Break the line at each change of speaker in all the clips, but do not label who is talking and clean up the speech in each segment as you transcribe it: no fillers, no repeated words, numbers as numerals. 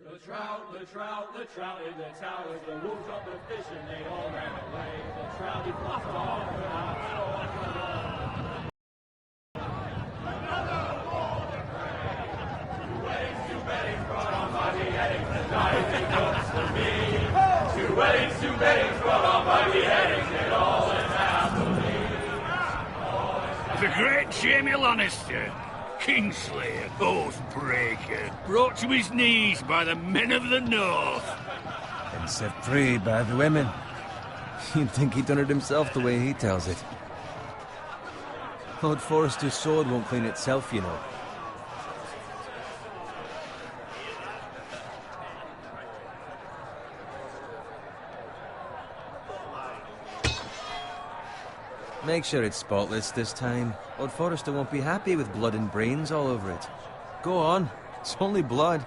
The trout in the towers, the wolves got the fish and they all ran away. The trout he fluffed off and Two weddings brought on by beheadings, and I think looks to me. Two weddings brought on by beheadings, it all went happily.
The great Jamie Lannister, Kingslayer, Oathbreaker, brought to his knees by the men of the North.
And set free by the women. You'd think he'd done it himself the way he tells it. Lord Forrester's sword won't clean itself, you know. Make sure it's spotless this time. Lord Forrester won't be happy with blood and brains all over it. Go on. It's only blood.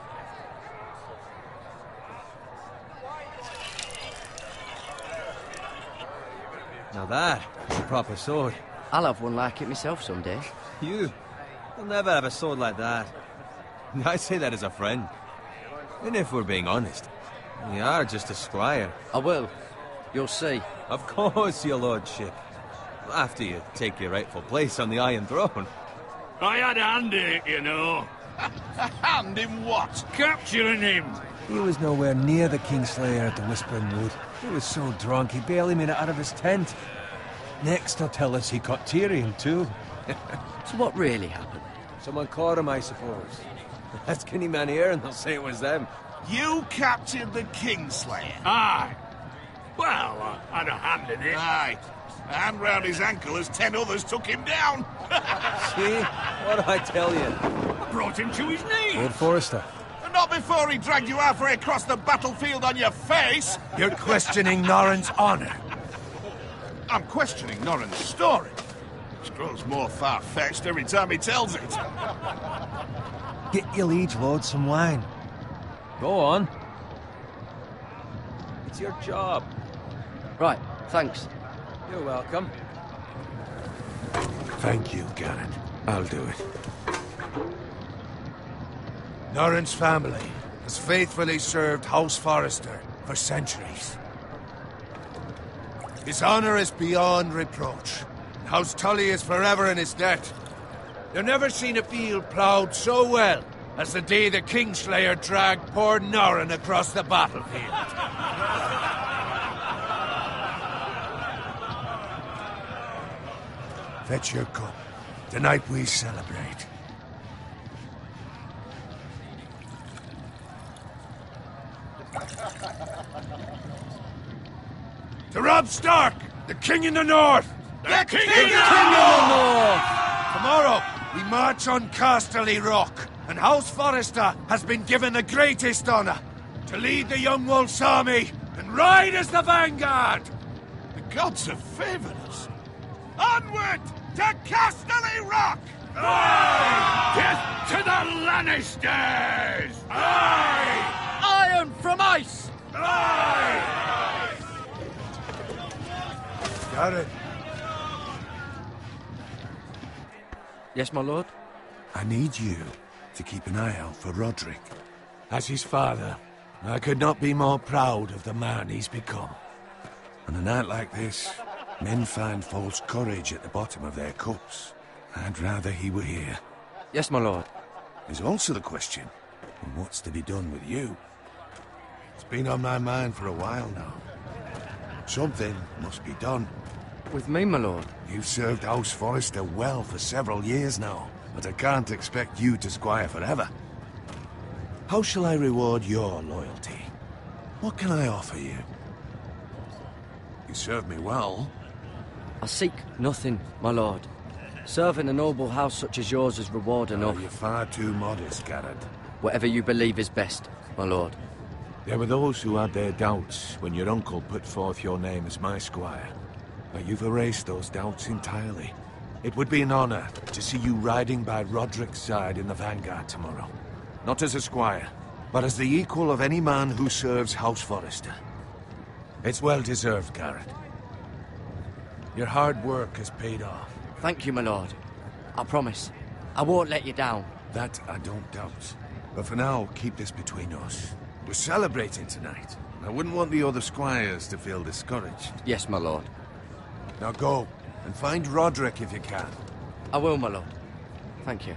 Now that's a proper sword.
I'll have one like it myself someday.
You'll never have a sword like that. I say that as a friend. And if we're being honest, you are just a squire.
I will. You'll see.
Of course, your lordship. After you take your rightful place on the Iron Throne.
I had a hand in it, you know.
A hand in what?
Capturing him.
He was nowhere near the Kingslayer at the Whispering Wood. He was so drunk he barely made it out of his tent. Next he'll tell us he caught Tyrion too.
So what really happened?
Someone caught him, I suppose. Ask any man here and they'll say it was them.
You captured the Kingslayer?
Aye. Well, I had a hand in it.
Aye. A hand round his ankle as 10 others took him down.
See? What'd I tell you?
I brought him to his knees.
Lord Forrester.
Not before he dragged you halfway across the battlefield on your face.
You're questioning Norrin's honor.
I'm questioning Norrin's story. It grows more far-fetched every time he tells it.
Get your liege lord some wine. Go on. It's your job.
Right, thanks.
You're welcome.
Thank you, Garrett. I'll do it. Norrin's family has faithfully served House Forrester for centuries. His honor is beyond reproach. House Tully is forever in his debt. They've never seen a field ploughed so well as the day the Kingslayer dragged poor Norrin across the battlefield. Fetch your cup. Tonight we celebrate. To Robb Stark, the King in the North!
The King
in the North! Tomorrow, we march on Casterly Rock, and House Forrester has been given the greatest honor to lead the Young Wolf's army and ride as the vanguard!
The gods have favored us. Onward to Casterly Rock!
Aye! Death to the Lannisters!
Aye!
Iron from ice!
Aye!
Garrett,
Yes, my lord?
I need you to keep an eye out for Roderick. As his father, I could not be more proud of the man he's become. On a night like this, men find false courage at the bottom of their cups. I'd rather he were here.
Yes, my lord.
There's also the question of what's to be done with you. It's been on my mind for a while now. Something must be done.
With me, my lord?
You've served House Forrester well for several years now, but I can't expect you to squire forever. How shall I reward your loyalty? What can I offer you? You served me well.
I seek nothing, my lord. Serving a noble house such as yours is reward enough.
You're far too modest, Garrett.
Whatever you believe is best, my lord.
There were those who had their doubts when your uncle put forth your name as my squire. But you've erased those doubts entirely. It would be an honor to see you riding by Roderick's side in the vanguard tomorrow. Not as a squire, but as the equal of any man who serves House Forrester. It's well deserved, Garrett. Your hard work has paid off.
Thank you, my lord. I promise. I won't let you down.
That I don't doubt. But for now, keep this between us. We're celebrating tonight. I wouldn't want the other squires to feel discouraged.
Yes, my lord.
Now go, and find Roderick if you can.
I will, my lord. Thank you.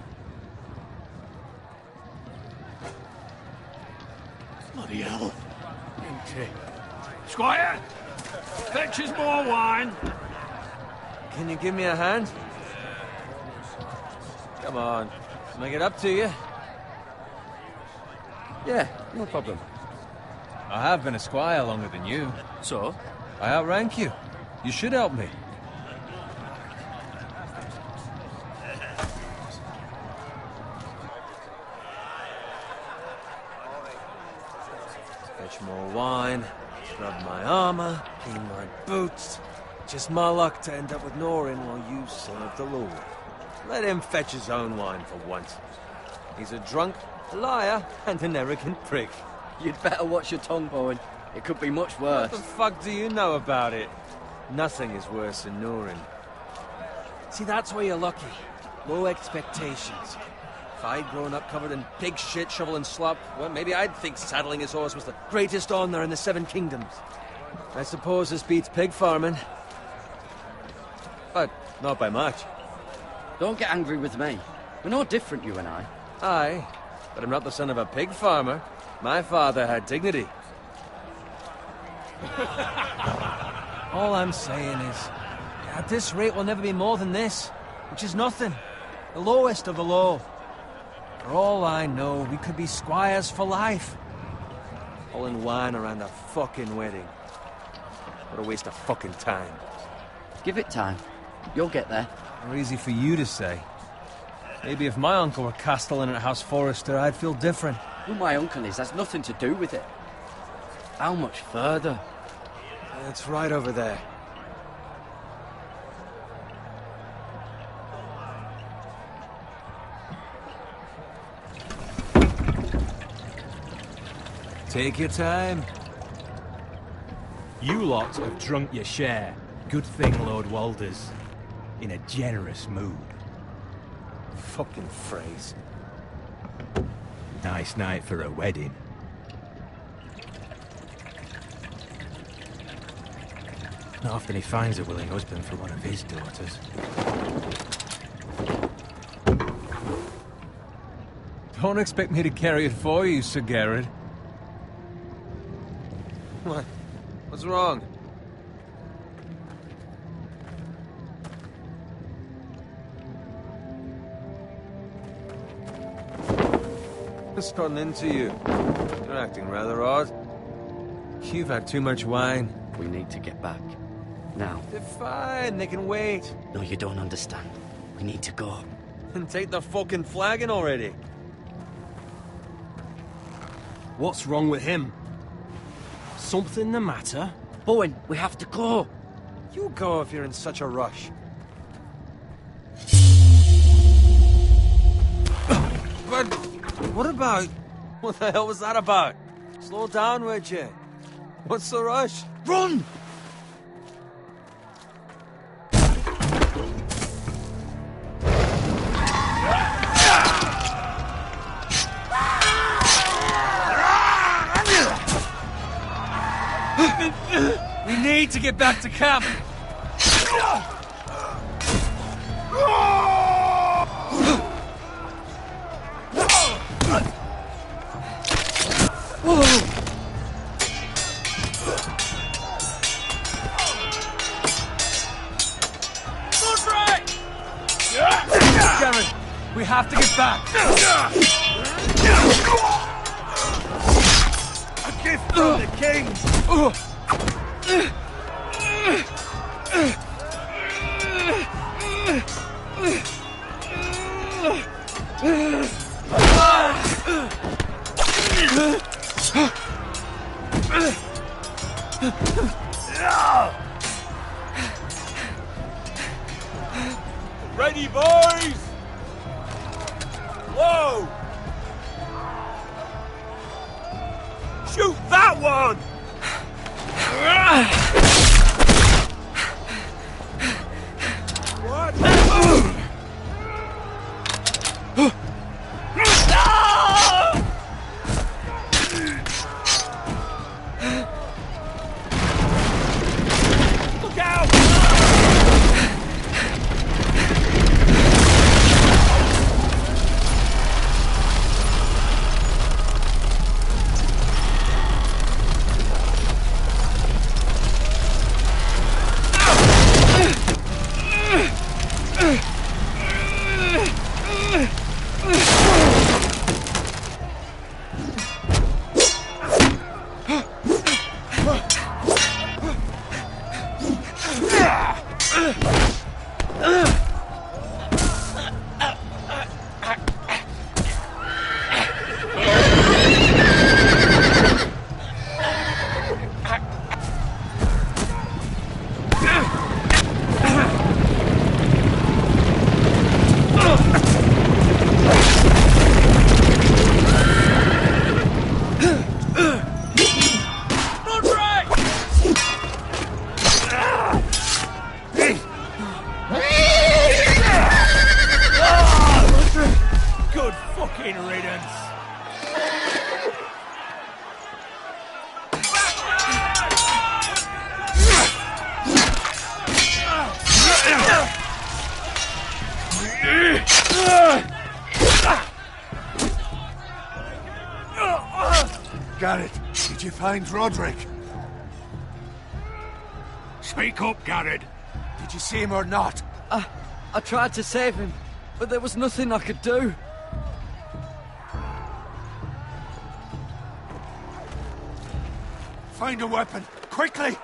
Bloody hell. Empty. Squire! Fetch us more wine.
Can you give me a hand? Come on. Make it up to you.
Yeah, no problem.
I have been a squire longer than you.
So?
I outrank you. You should help me. Fetch more wine, scrub my armor, clean my boots. Just my luck to end up with Norin while you serve the Lord. Let him fetch his own wine for once. He's a drunk, a liar, and an arrogant prick.
You'd better watch your tongue, Bowen. It could be much worse.
What the fuck do you know about it? Nothing is worse than Norin. See, that's where you're lucky. Low expectations. If I'd grown up covered in pig shit, shovel and slop, well, maybe I'd think saddling his horse was the greatest honor in the Seven Kingdoms. I suppose this beats pig farming. But not by much.
Don't get angry with me. We're no different, you and I.
Aye, but I'm not the son of a pig farmer. My father had dignity. All I'm saying is, at this rate we'll never be more than this, which is nothing. The lowest of the low. For all I know, we could be squires for life. All in wine around a fucking wedding. What a waste of fucking time.
Give it time. You'll get there.
Or easy for you to say. Maybe if my uncle were castellan at House Forrester, I'd feel different.
Who my uncle is has nothing to do with it. How much further?
It's right over there. Take your time.
You lot have drunk your share. Good thing Lord Walder's in a generous mood.
Fucking phrase.
Nice night for a wedding. Not often he finds a willing husband for one of his daughters.
Don't expect me to carry it for you, Sir Garrett. What? What's wrong? What's gotten into you? You're acting rather odd. You've had too much wine.
We need to get back. Now.
They're fine, they can wait.
No, you don't understand. We need to go.
And take the fucking flagon already.
What's wrong with him? Something the matter?
Bowen, we have to go.
You go if you're in such a rush. But what about... What the hell was that about? Slow down, would you? What's the rush?
Run!
We need to get back to camp. Garrett, we have to get back.
A gift from the king!
Ready, boys! Whoa! Shoot that one! What?
Good fucking riddance.
Garrett, did you find Roderick?
Speak up, Garrett.
Did you see him or not?
I tried to save him, but there was nothing I could do.
Find a weapon, quickly!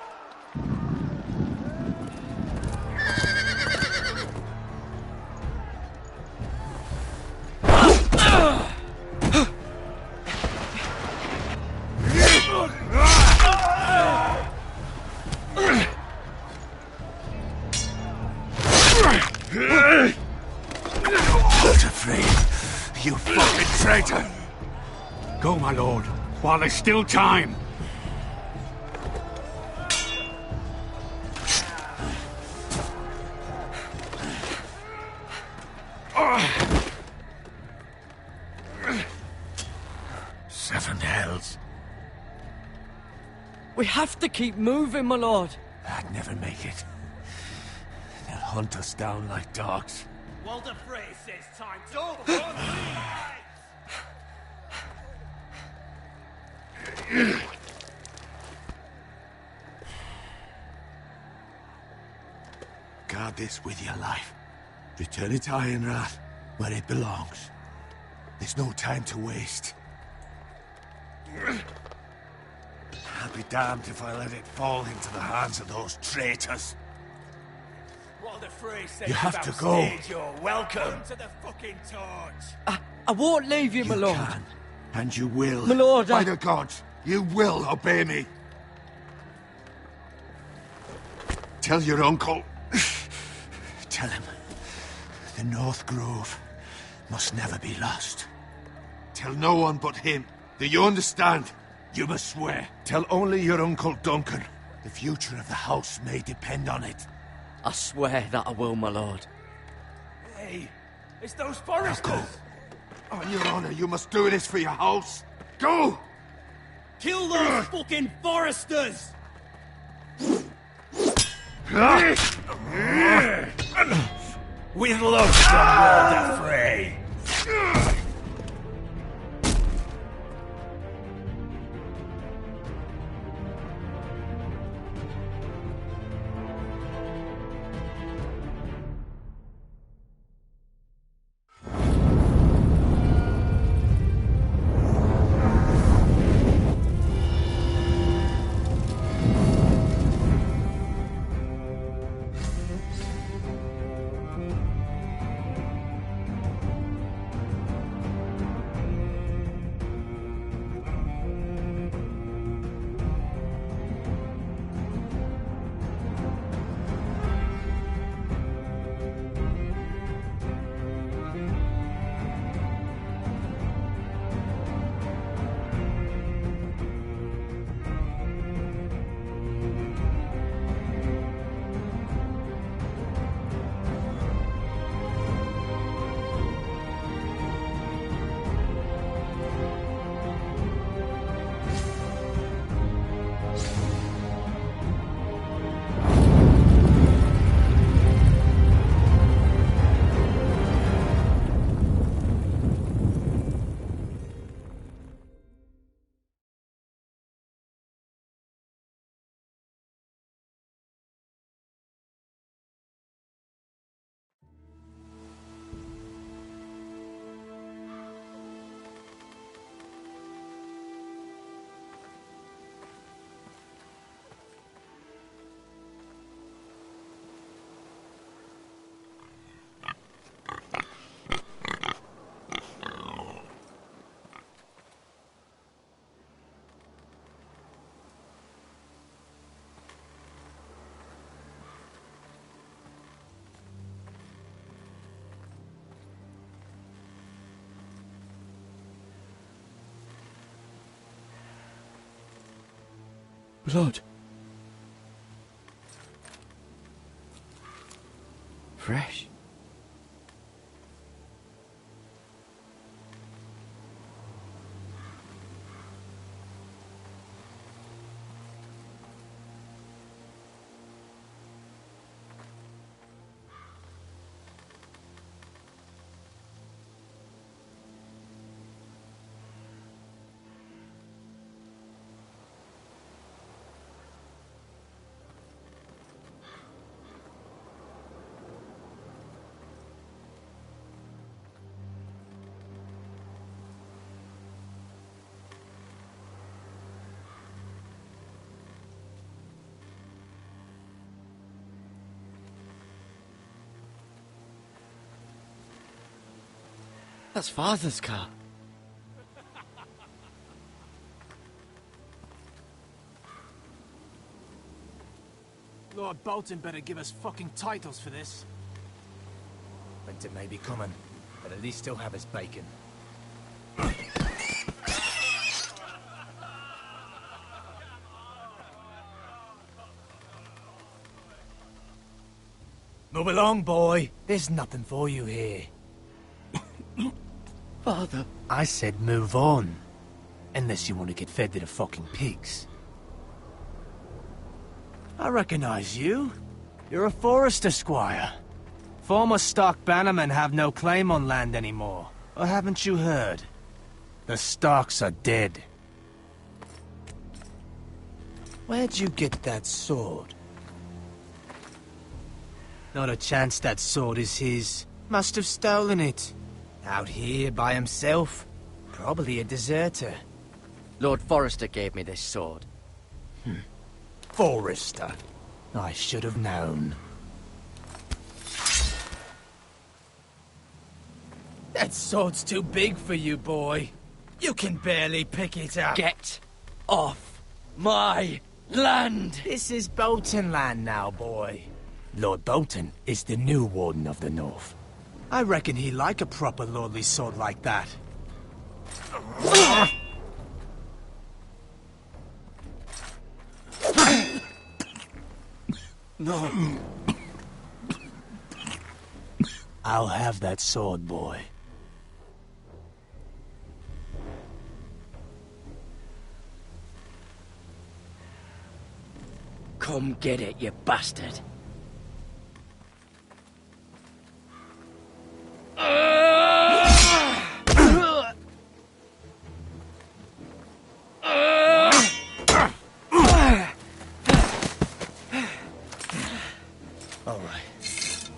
Not afraid, you fucking traitor!
Go, my lord, while there's still time.
Seven hells.
We have to keep moving, my lord.
I'd never make it. They'll hunt us down like dogs.
Walder Frey says time to over.
Guard this with your life. Return it to Ironrath, where it belongs. There's no time to waste. I'll be damned if I let it fall into the hands of those traitors.
Walder Frey says
You have to go.
You're welcome to the fucking torch.
I won't leave you, my lord.
Can, and you will.
My lord,
By the gods, you will obey me. Tell your uncle. Tell him. The North Grove must never be lost. Tell no one but him. Do you understand? You must swear. Tell only your Uncle Duncan. The future of the house may depend on it.
I swear that I will, my lord.
Hey, it's those foresters.
Go. On your honor, you must do this for your house. Go!
Kill those fucking foresters. With love from Walder Frey.
Blood.
Fresh. That's Father's car.
Lord Bolton better give us fucking titles for this.
Winter may be coming, but at least he'll have his bacon. Move along, boy. There's nothing for you here.
Father.
I said move on. Unless you want to get fed to the fucking pigs. I recognize you. You're a Forester squire. Former Stark bannermen have no claim on land anymore. Or haven't you heard? The Starks are dead. Where'd you get that sword? Not a chance that sword is his. Must have stolen it. Out here by himself? Probably a deserter.
Lord Forrester gave me this sword.
Forester. I should have known. That sword's too big for you, boy. You can barely pick it up.
Get off my land!
This is Bolton land now, boy. Lord Bolton is the new Warden of the North. I reckon he like a proper lordly sword like that.
No.
I'll have that sword, boy.
Come get it, you bastard.
All right.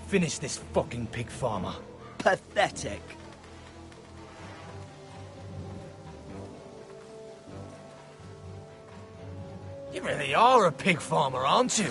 Finish this fucking pig farmer.
Pathetic.
You really are a pig farmer, aren't you?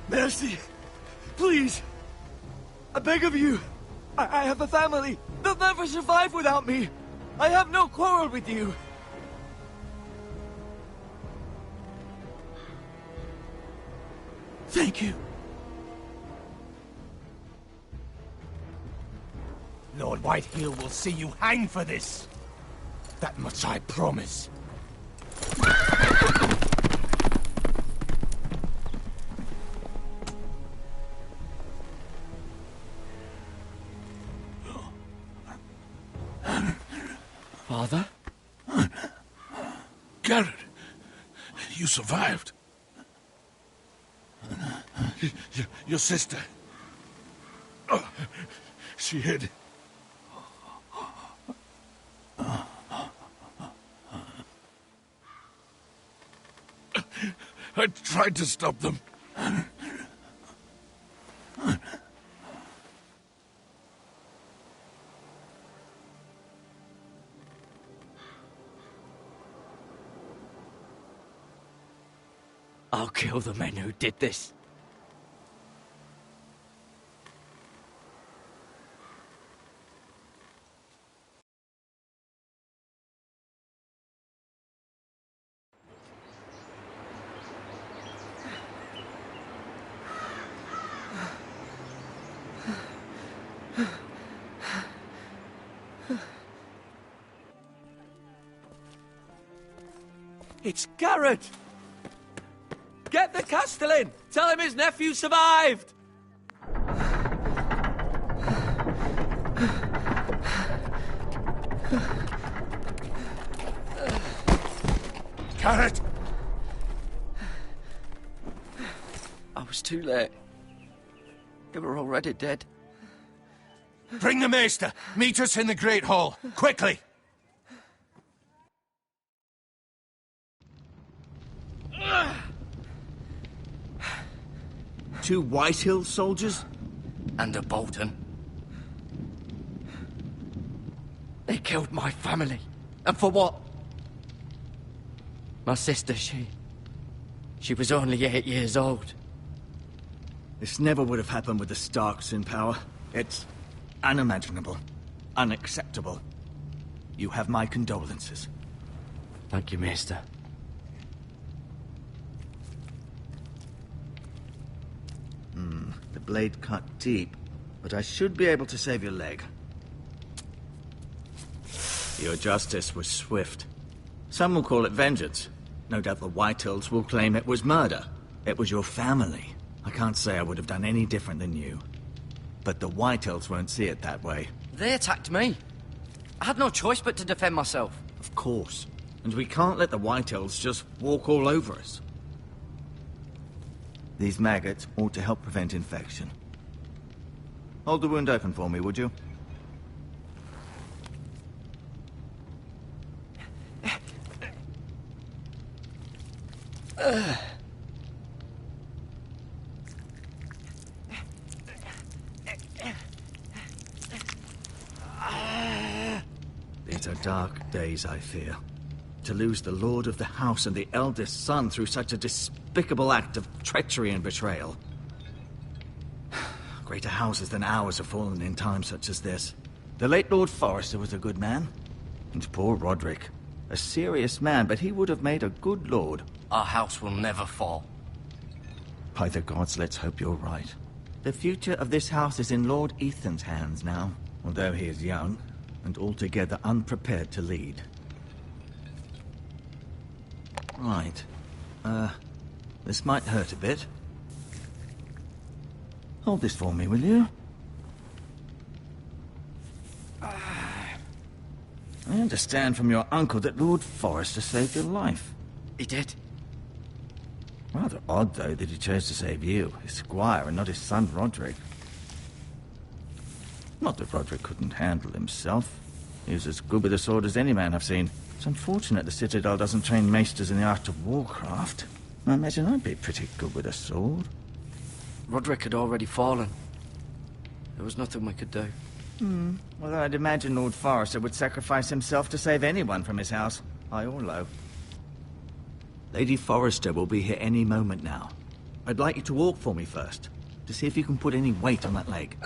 Mercy! Please! I beg of you! I have a family! They'll never survive without me! I have no quarrel with you! Thank you.
Lord Whitehill will see you hang for this. That much I promise.
Father?
Garrett, you survived. Your sister. Oh, she hid. I tried to stop them.
I'll kill the men who did this.
It's Garrett! Get the Castellan! Tell him his nephew survived!
Garrett!
I was too late. They were already dead.
Bring the Maester! Meet us in the Great Hall! Quickly!
Two Whitehill soldiers?
And a Bolton. They killed my family. And for what? My sister, she was only 8 years old.
This never would have happened with the Starks in power. It's unimaginable. Unacceptable. You have my condolences.
Thank you, Maester.
The blade cut deep, but I should be able to save your leg. Your justice was swift. Some will call it vengeance. No doubt the Whitehills will claim it was murder. It was your family. I can't say I would have done any different than you. But the Whitehills won't see it that way.
They attacked me. I had no choice but to defend myself.
Of course. And we can't let the Whitehills just walk all over us. These maggots ought to help prevent infection. Hold the wound open for me, would you? These are dark days, I fear. To lose the lord of the house and the eldest son through such a despicable act of treachery and betrayal. Greater houses than ours have fallen in times such as this. The late Lord Forrester was a good man. And poor Roderick. A serious man, but he would have made a good lord.
Our house will never fall.
By the gods, let's hope you're right. The future of this house is in Lord Ethan's hands now, although he is young and altogether unprepared to lead. Right. This might hurt a bit. Hold this for me, will you? I understand from your uncle that Lord Forrester saved your life.
He did.
Rather odd, though, that he chose to save you, his squire, and not his son Roderick. Not that Roderick couldn't handle himself. He was as good with a sword as any man I've seen. It's unfortunate the Citadel doesn't train maesters in the art of warcraft. I imagine I'd be pretty good with a sword.
Roderick had already fallen. There was nothing we could do.
Well, I'd imagine Lord Forrester would sacrifice himself to save anyone from his house, high or low. Lady Forrester will be here any moment now. I'd like you to walk for me first, to see if you can put any weight on that leg.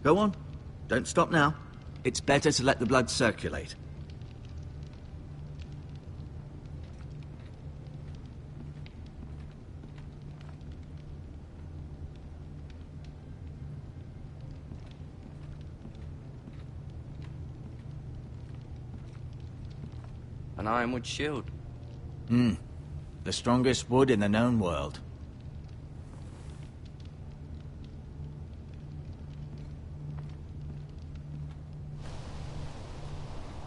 Go on. Don't stop now. It's better to let the blood circulate.
An ironwood shield.
The strongest wood in the known world.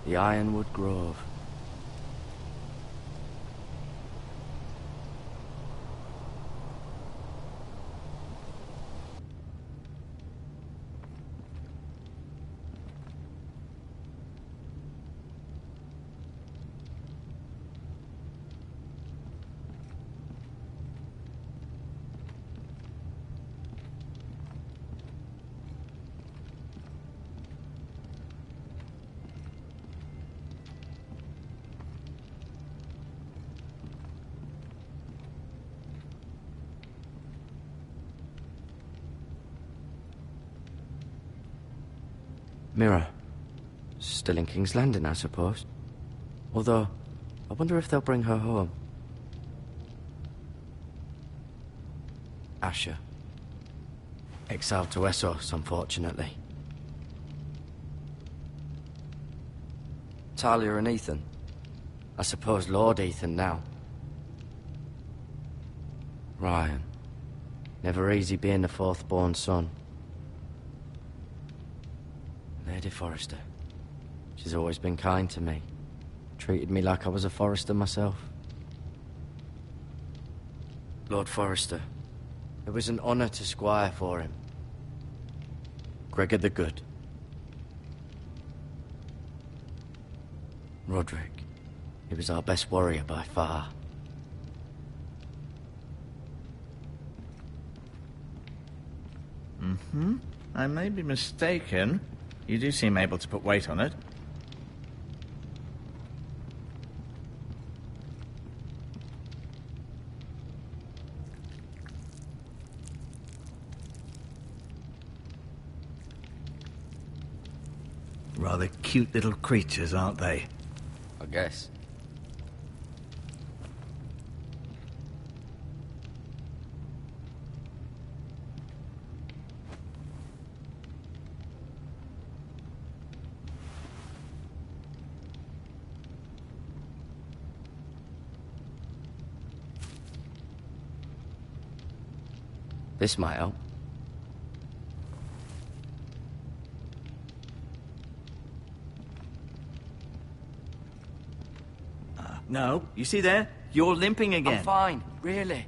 The Ironwood Grove. Mira. Still in King's Landing, I suppose. Although, I wonder if they'll bring her home. Asher. Exiled to Essos, unfortunately. Talia and Ethan. I suppose Lord Ethan now. Ryan. Never easy being the fourth-born son. Lady Forrester. She's always been kind to me. Treated me like I was a Forrester myself. Lord Forrester. It was an honor to squire for him. Gregor the Good. Roderick. He was our best warrior by far.
I may be mistaken. You do seem able to put weight on it. Rather cute little creatures, aren't they?
I guess. This might help.
No, you see there? You're limping again.
I'm fine, really.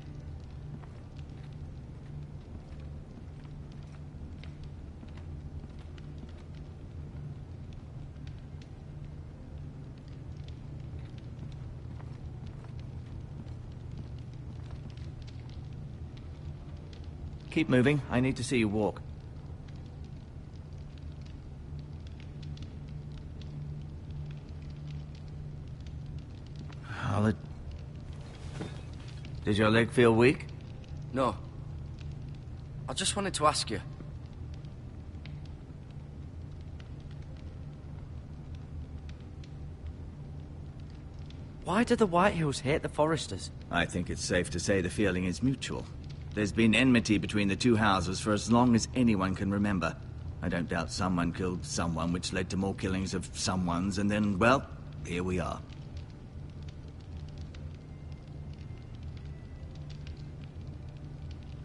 Keep moving. I need to see you walk. Does your leg feel weak?
No. I just wanted to ask you. Why do the Whitehills hate the Forresters?
I think it's safe to say the feeling is mutual. There's been enmity between the two houses for as long as anyone can remember. I don't doubt someone killed someone, which led to more killings of someones, and then, well, here we are.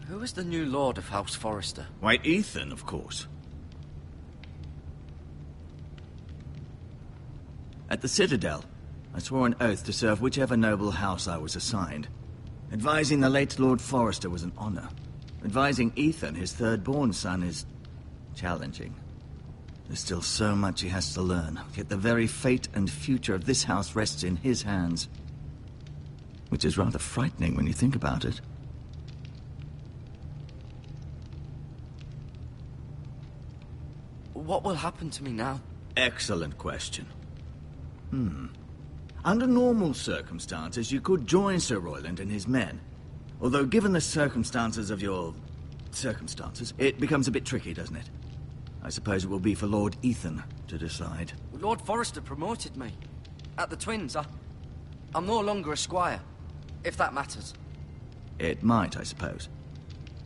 Who is the new Lord of House Forrester?
Why, Ethan, of course. At the Citadel, I swore an oath to serve whichever noble house I was assigned. Advising the late Lord Forrester was an honor. Advising Ethan, his third-born son, is challenging. There's still so much he has to learn, yet the very fate and future of this house rests in his hands. Which is rather frightening when you think about it.
What will happen to me now?
Excellent question. Under normal circumstances, you could join Sir Royland and his men. Although, given the circumstances of your... circumstances, it becomes a bit tricky, doesn't it? I suppose it will be for Lord Ethan to decide.
Lord Forrester promoted me. At the Twins, I'm no longer a squire, if that matters.
It might, I suppose.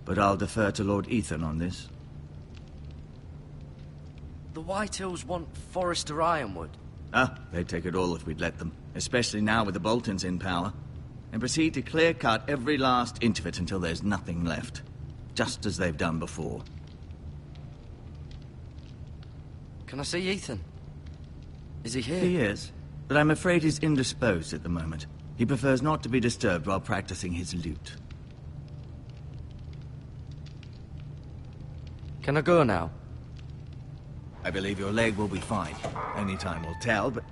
But I'll defer to Lord Ethan on this.
The Whitehills want Forrester Ironwood.
They'd take it all if we'd let them. Especially now with the Boltons in power. And proceed to clear-cut every last inch of it until there's nothing left. Just as they've done before.
Can I see Ethan? Is he here?
He is. But I'm afraid he's indisposed at the moment. He prefers not to be disturbed while practicing his lute.
Can I go now?
I believe your leg will be fine. Only time will tell, but...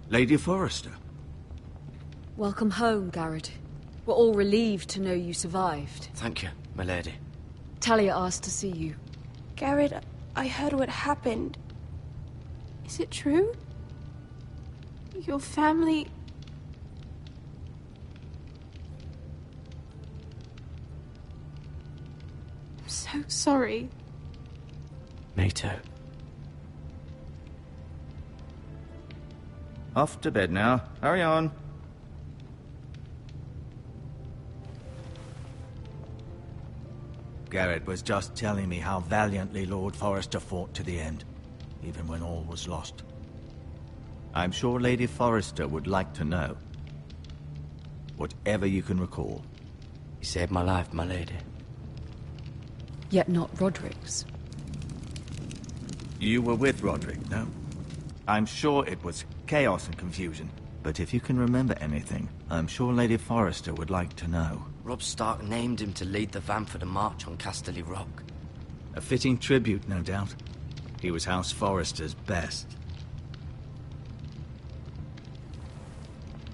Lady Forrester.
Welcome home, Garrett. We're all relieved to know you survived.
Thank you, my lady.
Talia asked to see you.
Garrett, I heard what happened. Is it true? Your family... I'm so sorry.
Me too.
Off to bed now. Hurry on. Garrett was just telling me how valiantly Lord Forrester fought to the end, even when all was lost. I'm sure Lady Forrester would like to know. Whatever you can recall.
You saved my life, my lady.
Yet not Roderick's.
You were with Roderick, no? I'm sure it was chaos and confusion, but if you can remember anything, I'm sure Lady Forrester would like to know.
Robb Stark named him to lead the van for the march on Casterly Rock.
A fitting tribute, no doubt. He was House Forrester's best.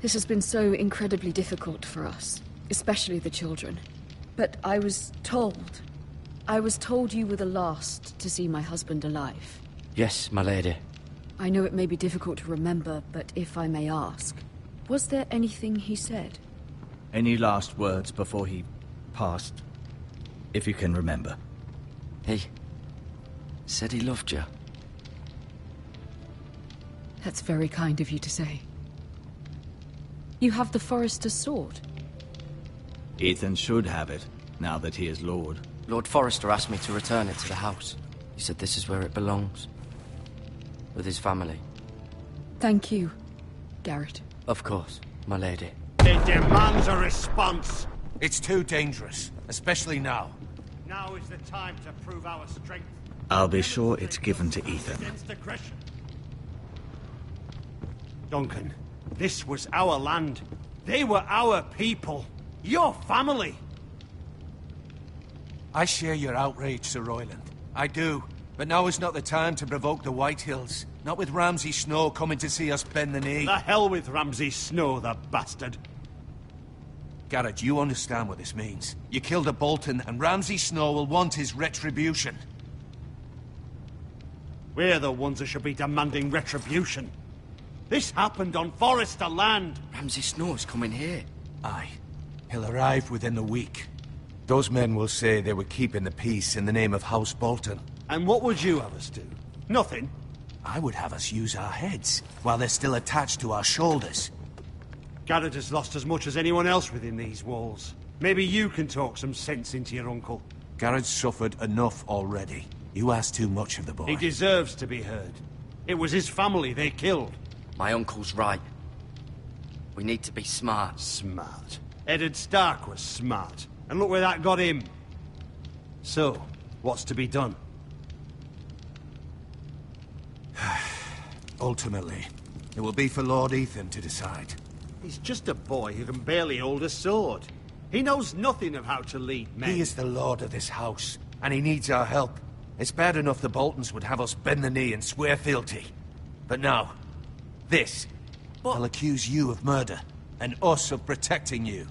This has been so incredibly difficult for us, especially the children. But I was told you were the last to see my husband alive.
Yes, my lady.
I know it may be difficult to remember, but if I may ask, was there anything he said?
Any last words before he passed? If you can remember.
He said he loved you.
That's very kind of you to say. You have the Forrester's sword.
Ethan should have it, now that he is Lord.
Lord Forrester asked me to return it to the house. He said this is where it belongs. With his family.
Thank you, Garrett.
Of course, my lady.
It demands a response.
It's too dangerous, especially now.
Now is the time to prove our strength.
I'll be sure it's given to Ethan.
Against aggression. Duncan, this was our land. They were our people. Your family.
I share your outrage, Sir Royland. I do. But now is not the time to provoke the Whitehills. Not with Ramsay Snow coming to see us bend the knee.
The hell with Ramsay Snow, the bastard.
Garrett, you understand what this means. You killed a Bolton, and Ramsay Snow will want his retribution.
We're the ones who should be demanding retribution. This happened on Forrester land.
Ramsay Snow's coming here.
Aye. He'll arrive within the week. Those men will say they were keeping the peace in the name of House Bolton.
And what would you have us do? Nothing.
I would have us use our heads, while they're still attached to our shoulders.
Garrett has lost as much as anyone else within these walls. Maybe you can talk some sense into your uncle.
Garrett's suffered enough already. You ask too much of the boy.
He deserves to be heard. It was his family they killed.
My uncle's right. We need to be smart.
Smart. Eddard Stark was smart. And look where that got him. So, what's to be done?
Ultimately, it will be for Lord Ethan to decide.
He's just a boy who can barely hold a sword. He knows nothing of how to lead men.
He is the lord of this house, and he needs our help. It's bad enough the Boltons would have us bend the knee and swear fealty. But now, this. I'll accuse you of murder, and us of protecting you.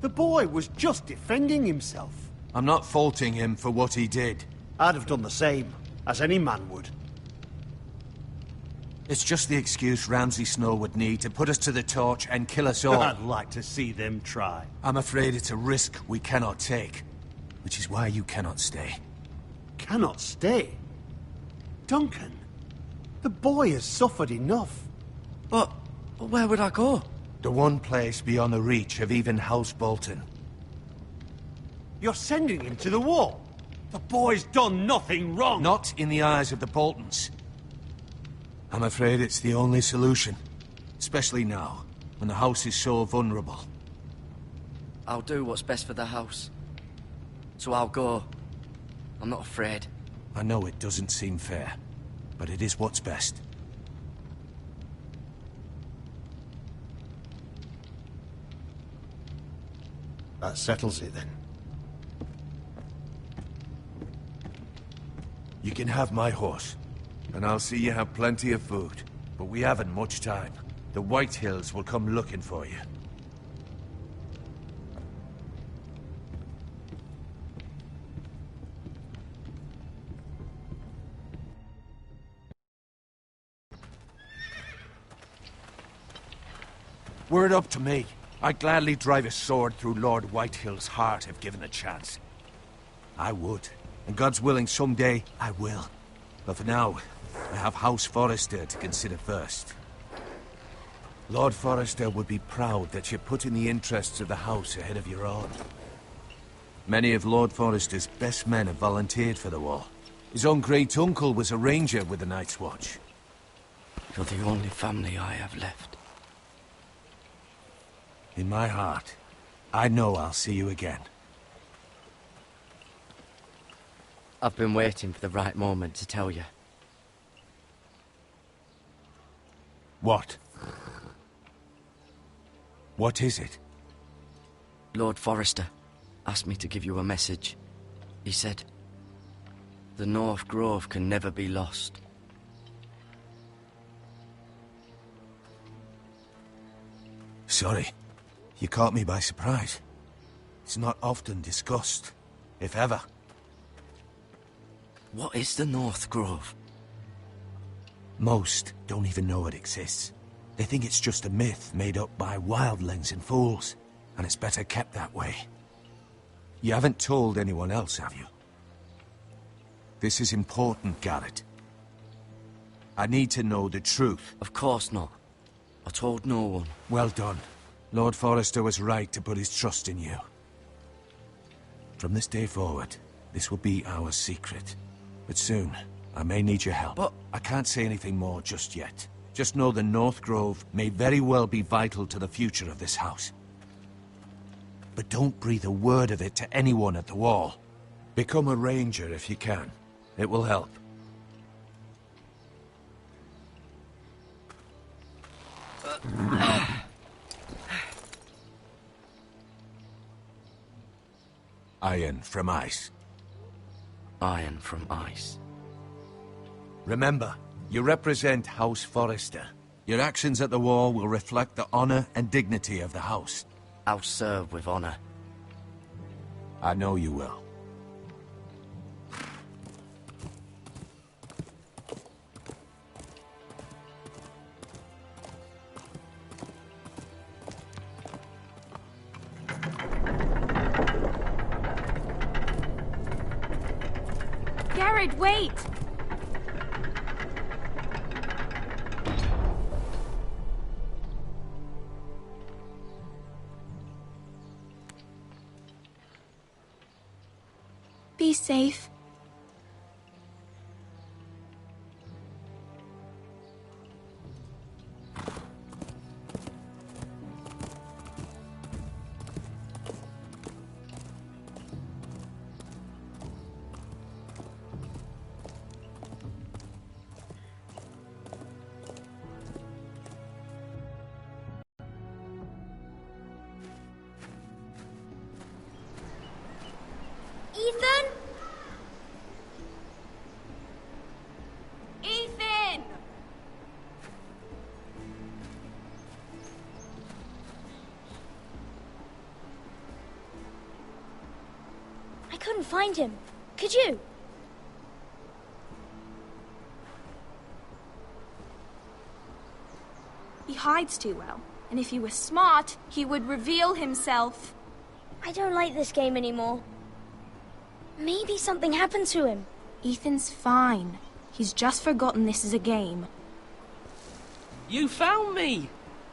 The boy was just defending himself.
I'm not faulting him for what he did.
I'd have done the same, as any man would.
It's just the excuse Ramsay Snow would need to put us to the torch and kill us all.
I'd like to see them try.
I'm afraid it's a risk we cannot take, which is why you cannot stay.
Cannot stay? Duncan, the boy has suffered enough.
But where would I go?
The one place beyond the reach of even House Bolton.
You're sending him to the wall. The boy's done nothing wrong.
Not in the eyes of the Boltons. I'm afraid it's the only solution. Especially now, when the house is so vulnerable.
I'll do what's best for the house. So I'll go. I'm not afraid.
I know it doesn't seem fair, but it is what's best.
That settles it then.
You can have my horse, and I'll see you have plenty of food. But we haven't much time. The Whitehills will come looking for you. Were it up to me, I'd gladly drive a sword through Lord Whitehill's heart if given the chance. I would. And God's willing, someday, I will. But for now, I have House Forrester to consider first. Lord Forrester would be proud that you're putting the interests of the house ahead of your own. Many of Lord Forrester's best men have volunteered for the war. His own great-uncle was a ranger with the Night's Watch.
You're the only family I have left.
In my heart, I know I'll see you again.
I've been waiting for the right moment to tell you.
What? What is it?
Lord Forrester asked me to give you a message. He said, the North Grove can never be lost.
Sorry. You caught me by surprise. It's not often discussed, if ever.
What is the North Grove?
Most don't even know it exists. They think it's just a myth made up by wildlings and fools, and it's better kept that way. You haven't told anyone else, have you? This is important, Garrett. I need to know the truth.
Of course not. I told no one.
Well done. Lord Forrester was right to put his trust in you. From this day forward, this will be our secret. But soon, I may need your help.
But
I can't say anything more just yet. Just know the North Grove may very well be vital to the future of this house. But don't breathe a word of it to anyone at the wall. Become a ranger if you can. It will help. Iron from ice.
Iron from ice.
Remember, you represent House Forrester. Your actions at the wall will reflect the honor and dignity of the house.
I'll serve with honor.
I know you will.
Garrett, wait! Be safe.
Ethan?
Ethan!
I couldn't find him. Could you?
He hides too well, and if he was smart, he would reveal himself.
I don't like this game anymore. Maybe something happened to him.
Ethan's fine. He's just forgotten this is a game.
You found me!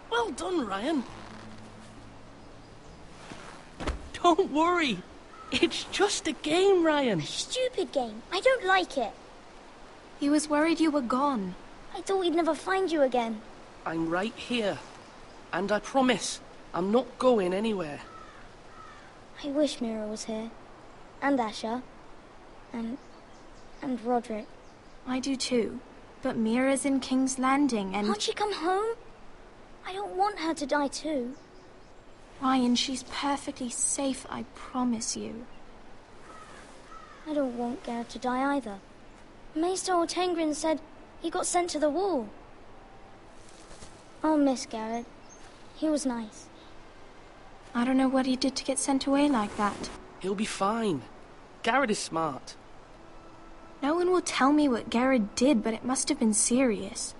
Well done, Ryan. Don't worry. It's just a game, Ryan.
A stupid game. I don't like it.
He was worried you were gone.
I thought we'd never find you again.
I'm right here. And I promise, I'm not going anywhere.
I wish Mira was here. And Asher. And Roderick.
I do too. But Mira's in King's Landing and...
Can't she come home? I don't want her to die too.
Ryan, she's perfectly safe, I promise you.
I don't want Garrett to die either. Maester Ortengrin said he got sent to the wall. I'll miss Garrett. He was nice.
I don't know what he did to get sent away like that.
He'll be fine. Garrett is smart.
No one will tell me what Garrett did, but it must have been serious.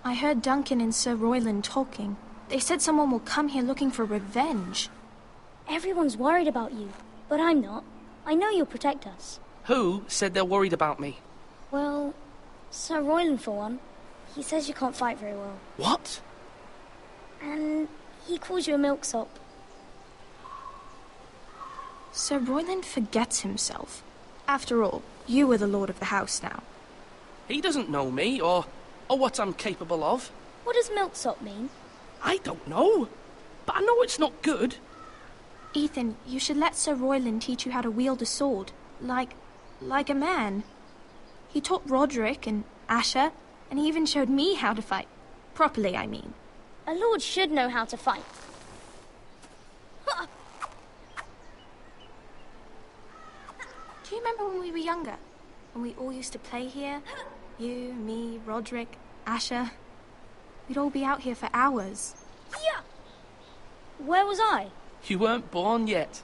I heard Duncan and Sir Royland talking. They said someone will come here looking for revenge.
Everyone's worried about you, but I'm not. I know you'll protect us.
Who said they're worried about me?
Well, Sir Royland for one. He says you can't fight very well.
What?
And he calls you a milksop.
Sir Royland forgets himself. After all, you are the lord of the house now.
He doesn't know me, or what I'm capable of.
What does milksop mean?
I don't know, but I know it's not good.
Ethan, you should let Sir Royland teach you how to wield a sword, like a man. He taught Roderick and Asher, and he even showed me how to fight. Properly, I mean.
A lord should know how to fight.
Do you remember when we were younger? When we all used to play here? You, me, Roderick, Asher. We'd all be out here for hours.
Yeah. Where was I?
You weren't born yet.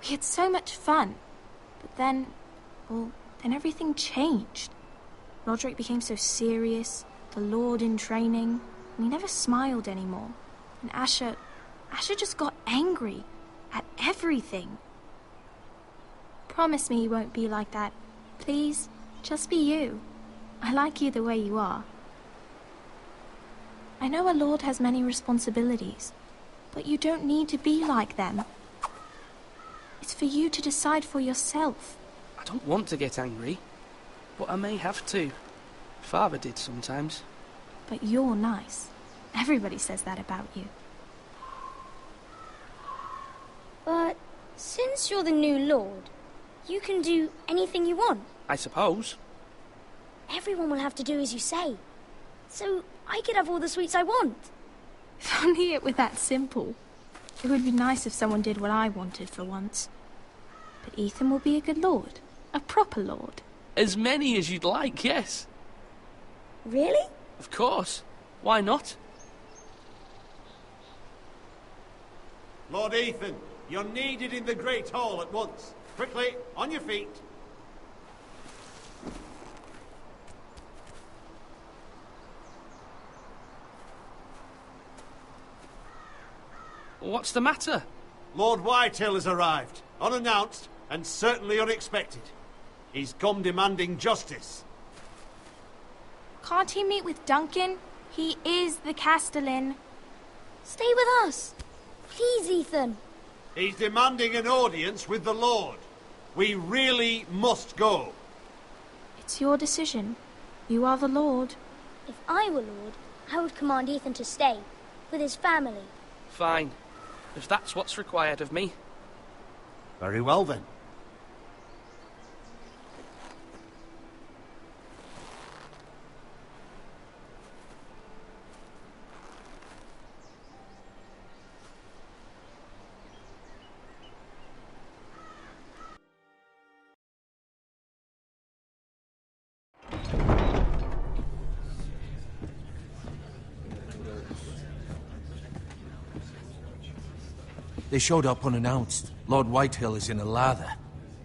We had so much fun. But then, then everything changed. Roderick became so serious, the Lord in training, and he never smiled anymore. And Asher just got angry at everything. Promise me you won't be like that. Please, just be you. I like you the way you are. I know a lord has many responsibilities, but you don't need to be like them. It's for you to decide for yourself.
I don't want to get angry, but I may have to. Father did sometimes.
But you're nice. Everybody says that about you.
But since you're the new lord, you can do anything you want.
I suppose.
Everyone will have to do as you say. So I could have all the sweets I want.
If only it were that simple. It would be nice if someone did what I wanted for once. But Ethan will be a good lord. A proper lord.
As many as you'd like, yes.
Really?
Of course. Why not?
Lord Ethan, you're needed in the Great Hall at once. Quickly, on your feet.
What's the matter?
Lord Whitehill has arrived, unannounced and certainly unexpected. He's come demanding justice.
Can't he meet with Duncan? He is the Castellan.
Stay with us. Please, Ethan.
He's demanding an audience with the Lord. We really must go.
It's your decision. You are the Lord.
If I were Lord, I would command Ethan to stay, with his family.
Fine. If that's what's required of me.
Very well, then.
They showed up unannounced. Lord Whitehill is in a lather.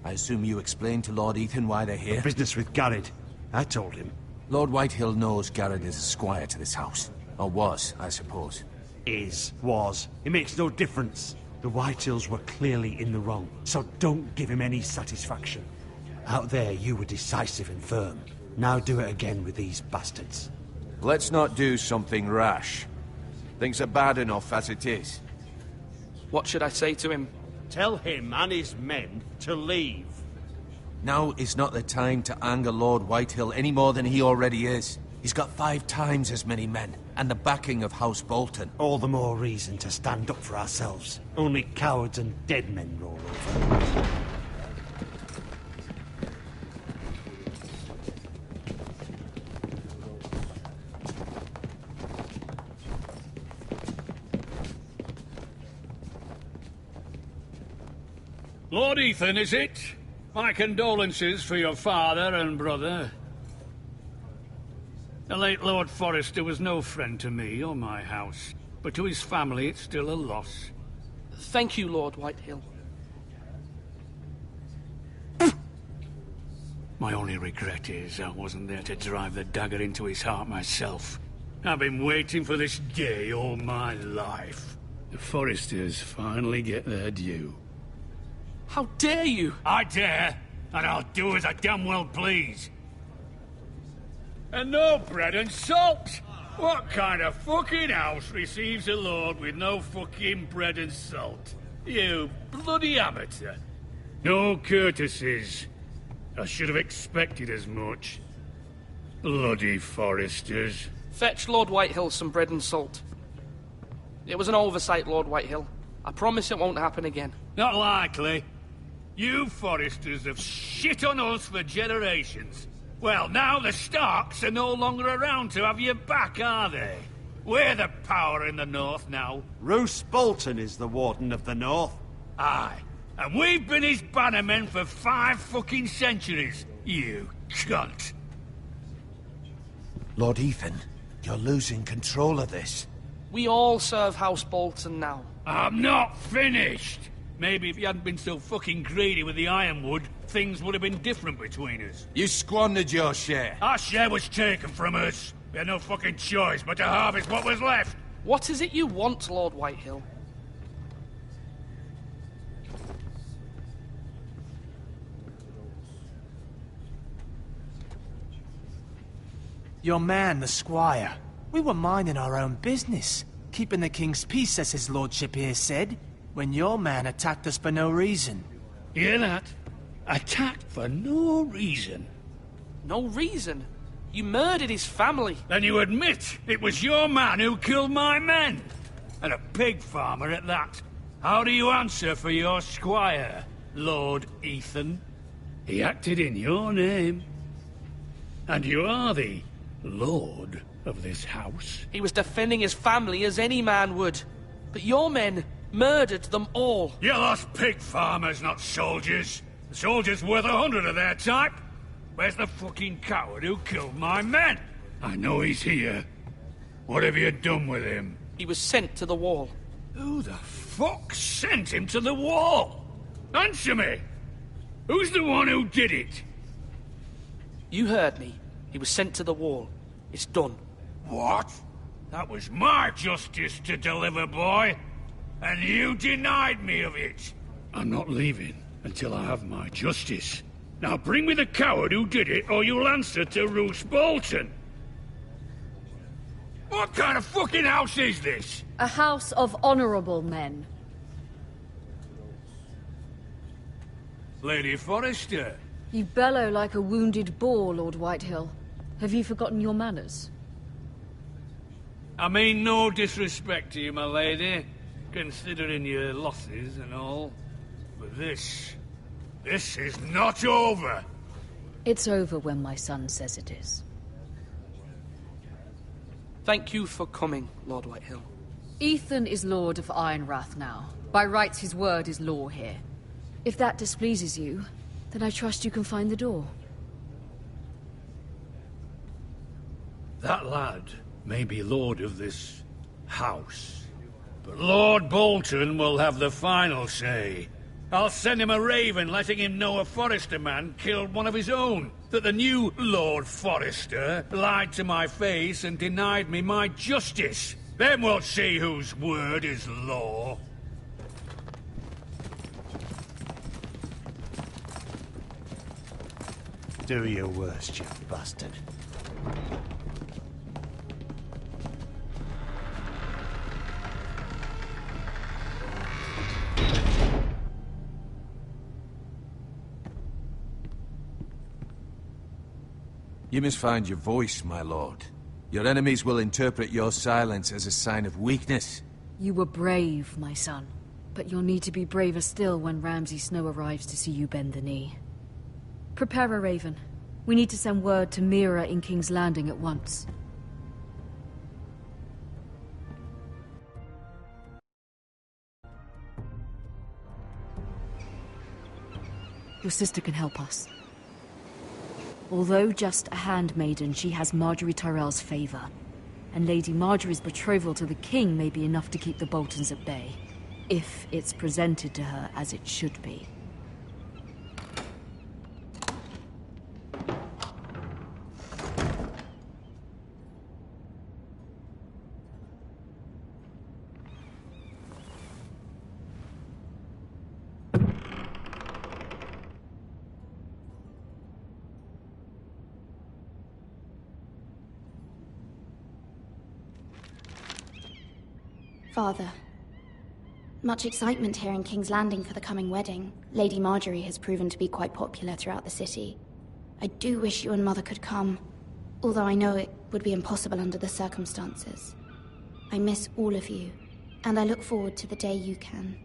I assume you explained to Lord Ethan why they're here?
Business with Garrett. I told him.
Lord Whitehill knows Garrett is a squire to this house. Or was, I suppose.
Was. It makes no difference. The Whitehills were clearly in the wrong, so don't give him any satisfaction. Out there, you were decisive and firm. Now do it again with these bastards.
Let's not do something rash. Things are bad enough as it is.
What should I say to him?
Tell him and his men to leave.
Now is not the time to anger Lord Whitehill any more than he already is. He's got 5 times as many men, and the backing of House Bolton.
All the more reason to stand up for ourselves. Only cowards and dead men roll over.
Lord Ethan, is it? My condolences for your father and brother. The late Lord Forrester was no friend to me or my house, but to his family it's still a loss.
Thank you, Lord Whitehill.
My only regret is I wasn't there to drive the dagger into his heart myself. I've been waiting for this day all my life. The Forresters finally get their due.
How dare you!
I dare, and I'll do as I damn well please. And no bread and salt! What kind of fucking house receives a lord with no fucking bread and salt? You bloody amateur. No courtesies. I should have expected as much. Bloody Foresters.
Fetch Lord Whitehill some bread and salt. It was an oversight, Lord Whitehill. I promise it won't happen again.
Not likely. You Foresters have shit on us for generations. Well, now the Starks are no longer around to have your back, are they? We're the power in the north now.
Roose Bolton is the Warden of the North.
Aye. And we've been his bannermen for 5 fucking centuries, you cunt.
Lord Ethan, you're losing control of this.
We all serve House Bolton now.
I'm not finished. Maybe if you hadn't been so fucking greedy with the ironwood, things would have been different between us.
You squandered your share.
Our share was taken from us. We had no fucking choice but to harvest what was left.
What is it you want, Lord Whitehill?
Your man, the squire. We were minding our own business, keeping the king's peace, as his lordship here said, when your man attacked us for no reason.
Hear that? Attacked for no reason.
No reason? You murdered his family.
Then you admit it was your man who killed my men. And a pig farmer at that. How do you answer for your squire, Lord Ethan? He acted in your name. And you are the lord of this house.
He was defending his family as any man would. But your men murdered them all.
You lost pig farmers, not soldiers. The soldiers worth 100 of their type. Where's the fucking coward who killed my men? I know he's here. What have you done with him?
He was sent to the wall.
Who the fuck sent him to the wall? Answer me! Who's the one who did it?
You heard me. He was sent to the wall. It's done.
What? That was my justice to deliver, boy. And you denied me of it. I'm not leaving until I have my justice. Now bring me the coward who did it, or you'll answer to Roose Bolton. What kind of fucking house is this?
A house of honorable men.
Lady Forrester.
You bellow like a wounded boar, Lord Whitehill. Have you forgotten your manners?
I mean no disrespect to you, my lady, considering your losses and all. But this is not over.
It's over when my son says it is.
Thank you for coming, Lord Whitehill.
Ethan is Lord of Ironrath now. By rights, his word is law here. If that displeases you, then I trust you can find the door.
That lad may be lord of this house, but Lord Bolton will have the final say. I'll send him a raven letting him know a Forrester man killed one of his own, that the new Lord Forrester lied to my face and denied me my justice. Then we'll see whose word is law.
Do your worst, you bastard.
You must find your voice, my lord. Your enemies will interpret your silence as a sign of weakness.
You were brave, my son. But you'll need to be braver still when Ramsay Snow arrives to see you bend the knee. Prepare a raven. We need to send word to Mira in King's Landing at once. Your sister can help us. Although just a handmaiden, she has Marjorie Tyrell's favor. And Lady Marjorie's betrothal to the king may be enough to keep the Boltons at bay. If it's presented to her as it should be.
Father. Much excitement here in King's Landing for the coming wedding. Lady Marjorie has proven to be quite popular throughout the city. I do wish you and Mother could come, although I know it would be impossible under the circumstances. I miss all of you, and I look forward to the day you can.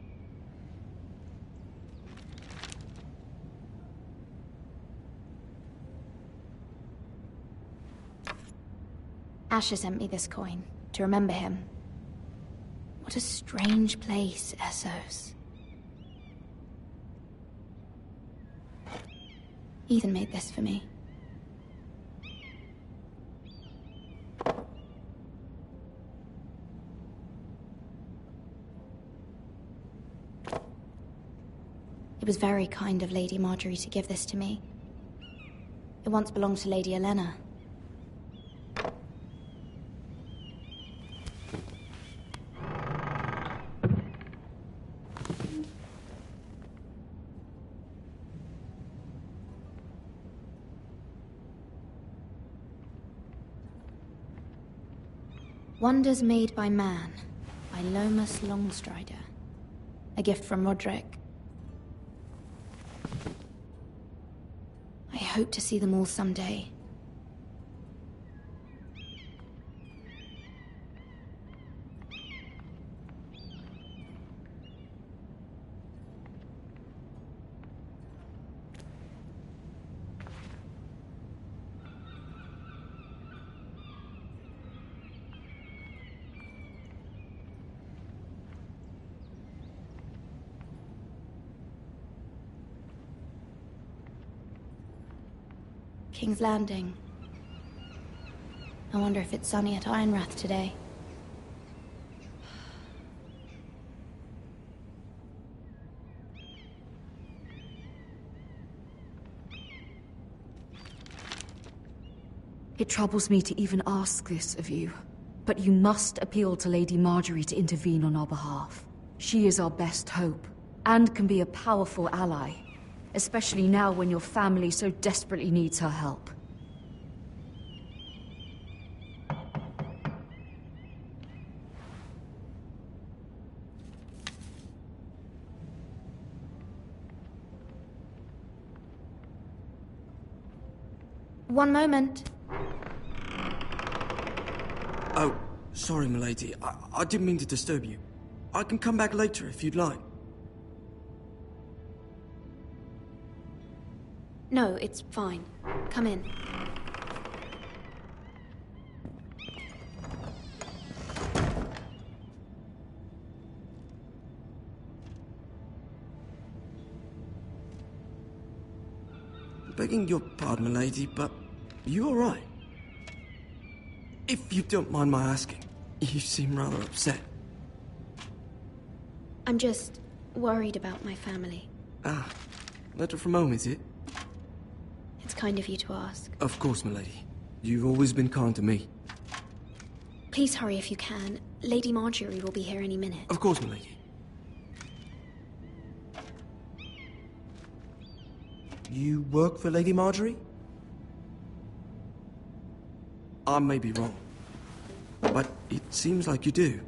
Asher sent me this coin, to remember him. What a strange place, Essos. Ethan made this for me. It was very kind of Lady Marjorie to give this to me. It once belonged to Lady Elena. Wonders Made by Man, by Lomas Longstrider. A gift from Roderick. I hope to see them all someday. King's Landing. I wonder if it's sunny at Ironrath today.
It troubles me to even ask this of you, but you must appeal to Lady Marjorie to intervene on our behalf. She is our best hope, and can be a powerful ally. Especially now when your family so desperately needs her help.
One moment.
Oh, sorry, milady. I didn't mean to disturb you. I can come back later if you'd like.
No, it's fine. Come in.
Begging your pardon, milady, but you all right? If you don't mind my asking, you seem rather upset.
I'm just worried about my family.
Ah, letter from home, is it?
It's kind of you to ask.
Of course, milady. You've always been kind to me.
Please hurry if you can. Lady Marjorie will be here any minute.
Of course, milady. You work for Lady Marjorie? I may be wrong, but it seems like you do.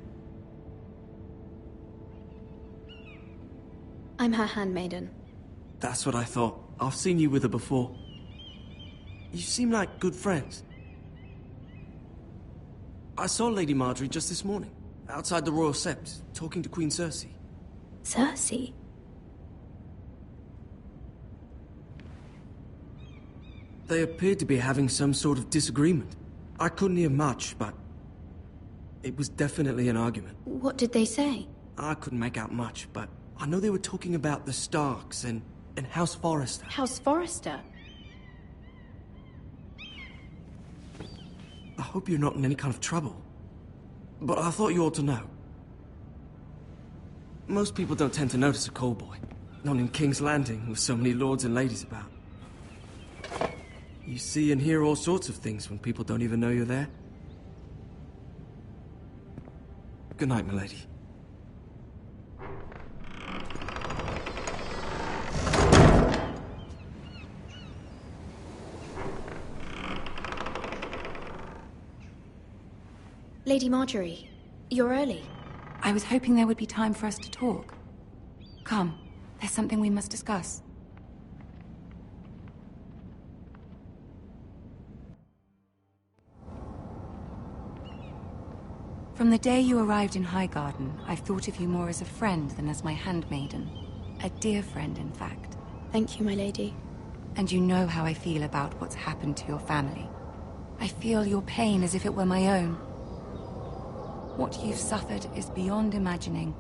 I'm her handmaiden.
That's what I thought. I've seen you with her before. You seem like good friends. I saw Lady Marjorie just this morning, outside the Royal Sept, talking to Queen Cersei.
Cersei?
They appeared to be having some sort of disagreement. I couldn't hear much, but it was definitely an argument.
What did they say?
I couldn't make out much, but I know they were talking about the Starks and House Forrester.
House Forrester?
I hope you're not in any kind of trouble. But I thought you ought to know. Most people don't tend to notice a callboy. Not in King's Landing, with so many lords and ladies about. You see and hear all sorts of things when people don't even know you're there. Good night, milady.
Lady Marjorie, you're early.
I was hoping there would be time for us to talk. Come, there's something we must discuss. From the day you arrived in Highgarden, I've thought of you more as a friend than as my handmaiden. A dear friend, in fact.
Thank you, my lady.
And you know how I feel about what's happened to your family. I feel your pain as if it were my own. What you've suffered is beyond imagining.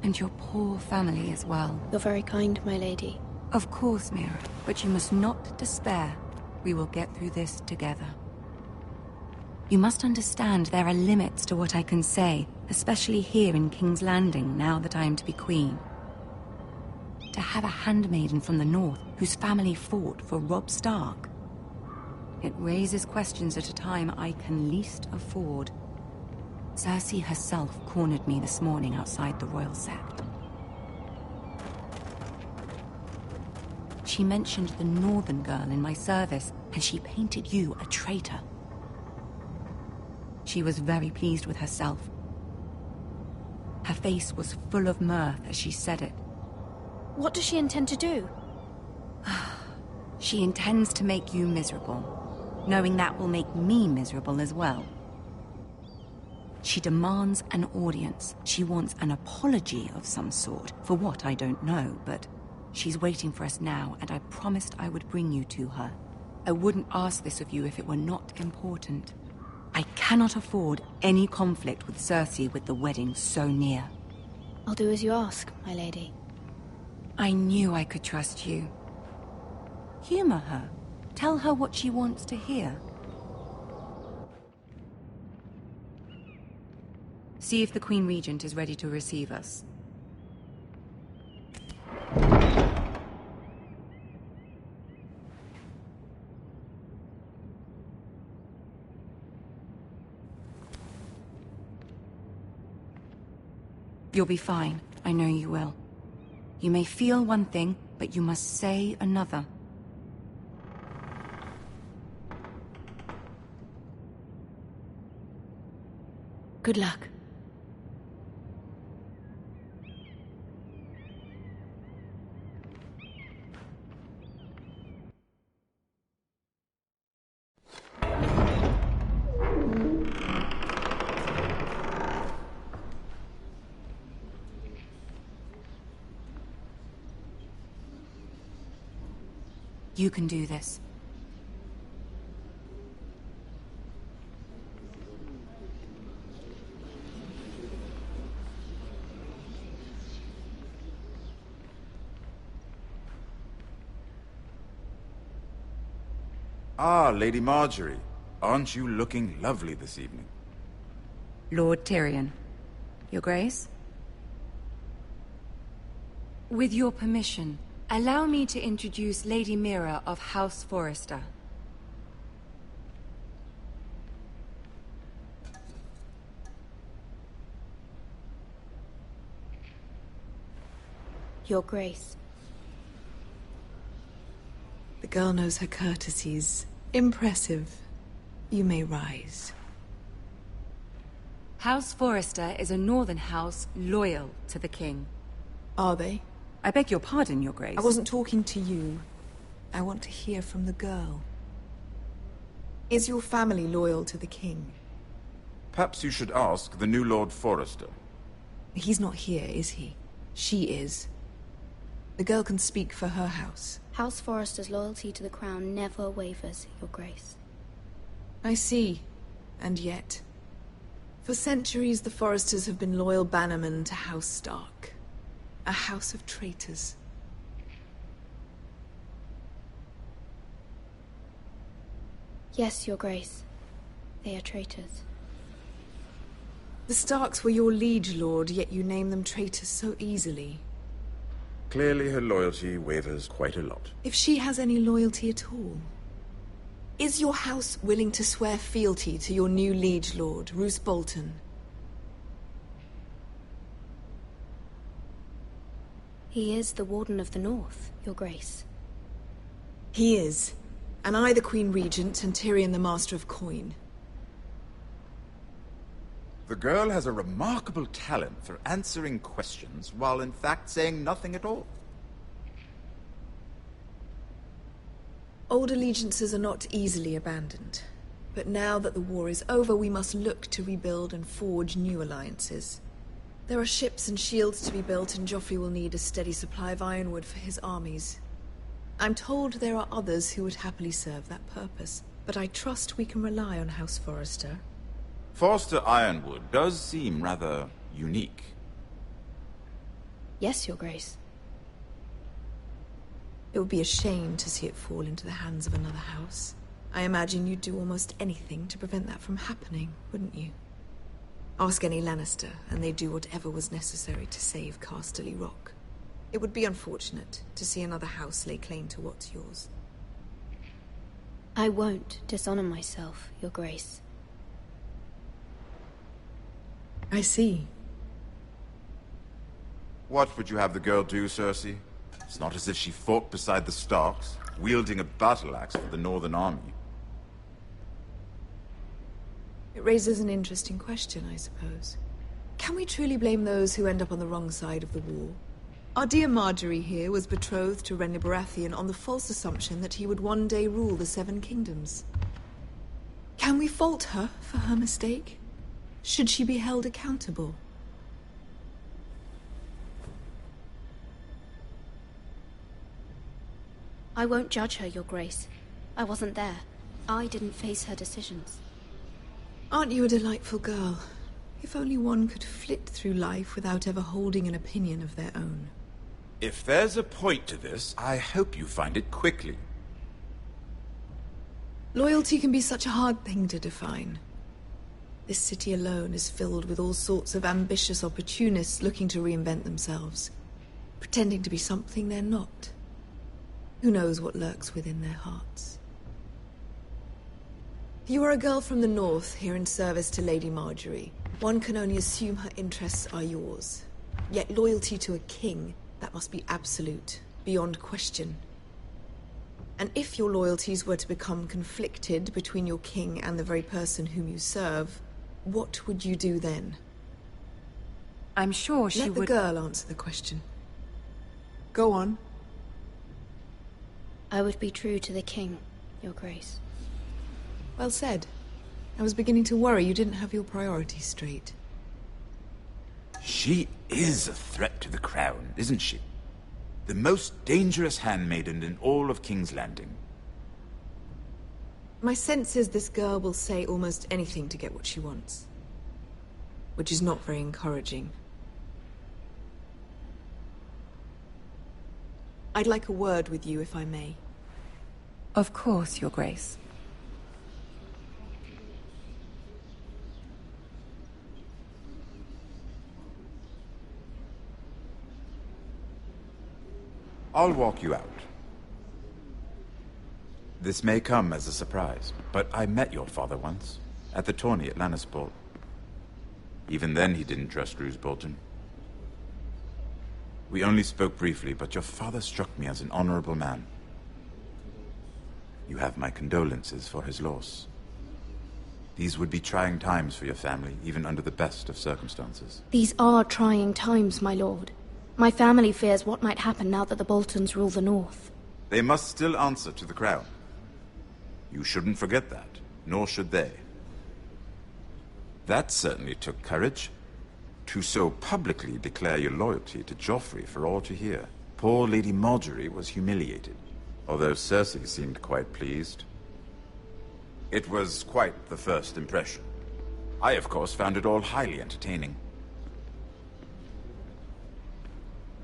And your poor family as well.
You're very kind, my lady.
Of course, Mira, but you must not despair. We will get through this together. You must understand there are limits to what I can say, especially here in King's Landing, now that I am to be queen. To have a handmaiden from the north whose family fought for Robb Stark. It raises questions at a time I can least afford. Cersei herself cornered me this morning outside the Royal Sept. She mentioned the northern girl in my service, and she painted you a traitor. She was very pleased with herself. Her face was full of mirth as she said it.
What does she intend to do?
She intends to make you miserable, knowing that will make me miserable as well. She demands an audience. She wants an apology of some sort, for what I don't know, but she's waiting for us now, and I promised I would bring you to her. I wouldn't ask this of you if it were not important. I cannot afford any conflict with Cersei with the wedding so near.
I'll do as you ask, my lady.
I knew I could trust you. Humor her. Tell her what she wants to hear. See if the Queen Regent is ready to receive us. You'll be fine. I know you will. You may feel one thing, but you must say another.
Good luck.
You can do this.
Ah, Lady Marjorie. Aren't you looking lovely this evening?
Lord Tyrion. Your Grace? With your permission, allow me to introduce Lady Mira of House Forrester.
Your Grace.
The girl knows her courtesies. Impressive. You may rise.
House Forrester is a northern house loyal to the king.
Are they?
I beg your pardon, Your Grace.
I wasn't talking to you. I want to hear from the girl. Is your family loyal to the king?
Perhaps you should ask the new Lord Forrester.
He's not here, is he? She is. The girl can speak for her house.
House Forrester's loyalty to the crown never wavers, Your Grace.
I see. And yet... For centuries, the Forresters have been loyal bannermen to House Stark. A house of traitors.
Yes, Your Grace. They are traitors.
The Starks were your liege lord, yet you name them traitors so easily.
Clearly her loyalty wavers quite a lot.
If she has any loyalty at all. Is your house willing to swear fealty to your new liege lord, Roose Bolton?
He is the Warden of the North, Your Grace.
He is. And I the Queen Regent and Tyrion the Master of Coin.
The girl has a remarkable talent for answering questions while in fact saying nothing at all.
Old allegiances are not easily abandoned. But now that the war is over, we must look to rebuild and forge new alliances. There are ships and shields to be built, and Joffrey will need a steady supply of ironwood for his armies. I'm told there are others who would happily serve that purpose, but I trust we can rely on House Forrester.
Forrester Ironwood does seem rather unique.
Yes, Your Grace.
It would be a shame to see it fall into the hands of another house. I imagine you'd do almost anything to prevent that from happening, wouldn't you? Ask any Lannister, and they'd do whatever was necessary to save Casterly Rock. It would be unfortunate to see another house lay claim to what's yours.
I won't dishonor myself, Your Grace.
I see.
What would you have the girl do, Cersei? It's not as if she fought beside the Starks, wielding a battle axe for the Northern Army.
It raises an interesting question, I suppose. Can we truly blame those who end up on the wrong side of the war? Our dear Marjorie here was betrothed to Renly Baratheon on the false assumption that he would one day rule the Seven Kingdoms. Can we fault her for her mistake? Should she be held accountable?
I won't judge her, Your Grace. I wasn't there. I didn't face her decisions.
Aren't you a delightful girl? If only one could flit through life without ever holding an opinion of their own.
If there's a point to this, I hope you find it quickly.
Loyalty can be such a hard thing to define. This city alone is filled with all sorts of ambitious opportunists looking to reinvent themselves, pretending to be something they're not. Who knows what lurks within their hearts? You are a girl from the north, here in service to Lady Marjorie. One can only assume her interests are yours. Yet loyalty to a king, that must be absolute, beyond question. And if your loyalties were to become conflicted between your king and the very person whom you serve, what would you do then?
I'm sure she would...
Let the girl answer the question. Go on.
I would be true to the king, Your Grace.
Well said. I was beginning to worry you didn't have your priorities straight.
She is a threat to the crown, isn't she? The most dangerous handmaiden in all of King's Landing.
My sense is this girl will say almost anything to get what she wants. Which is not very encouraging. I'd like a word with you, if I may.
Of course, Your Grace.
I'll walk you out. This may come as a surprise, but I met your father once, at the tourney at Lannisport. Even then he didn't trust Roose Bolton. We only spoke briefly, but your father struck me as an honorable man. You have my condolences for his loss. These would be trying times for your family, even under the best of circumstances.
These are trying times, my lord. My family fears what might happen now that the Boltons rule the North.
They must still answer to the crown. You shouldn't forget that, nor should they. That certainly took courage. To so publicly declare your loyalty to Joffrey for all to hear. Poor Lady Marjorie was humiliated, although Cersei seemed quite pleased. It was quite the first impression. I, of course, found it all highly entertaining.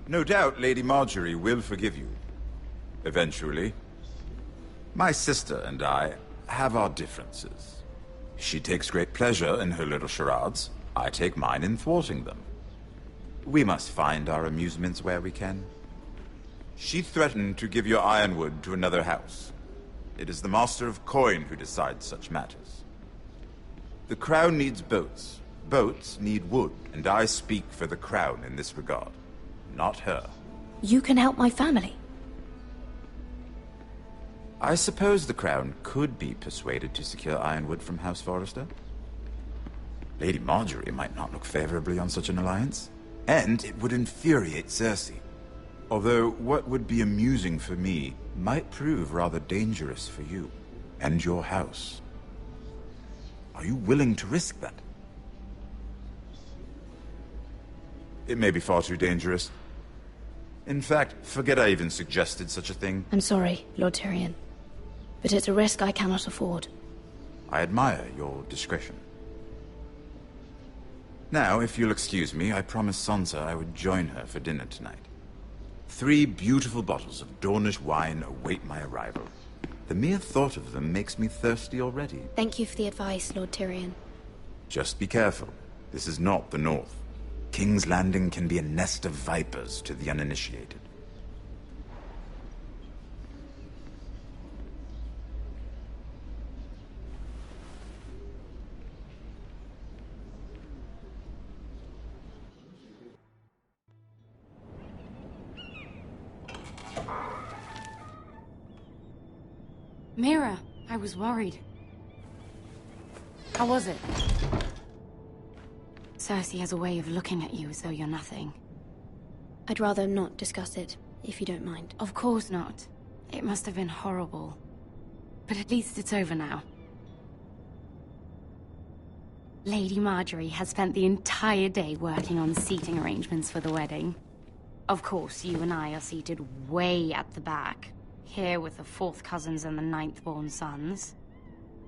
No doubt Lady Marjorie will forgive you. Eventually. My sister and I have our differences. She takes great pleasure in her little charades. I take mine in thwarting them. We must find our amusements where we can. She threatened to give your ironwood to another house. It is the Master of Coin who decides such matters. The crown needs boats. Boats need wood, and I speak for the crown in this regard. Not her.
You can help my family.
I suppose the crown could be persuaded to secure ironwood from House Forrester. Lady Marjorie might not look favorably on such an alliance, and it would infuriate Cersei. Although what would be amusing for me might prove rather dangerous for you and your house. Are you willing to risk that? It may be far too dangerous. In fact, forget I even suggested such a thing.
I'm sorry, Lord Tyrion, but it's a risk I cannot afford.
I admire your discretion. Now, if you'll excuse me, I promised Sansa I would join her for dinner tonight. 3 beautiful bottles of Dornish wine await my arrival. The mere thought of them makes me thirsty already.
Thank you for the advice, Lord Tyrion.
Just be careful. This is not the North. King's Landing can be a nest of vipers to the uninitiated.
Mira, I was worried. How was it? Cersei has a way of looking at you as though you're nothing.
I'd rather not discuss it, if you don't mind.
Of course not. It must have been horrible. But at least it's over now. Lady Marjorie has spent the entire day working on seating arrangements for the wedding. Of course, you and I are seated way at the back. Here with the 4th cousins and the 9th-born sons.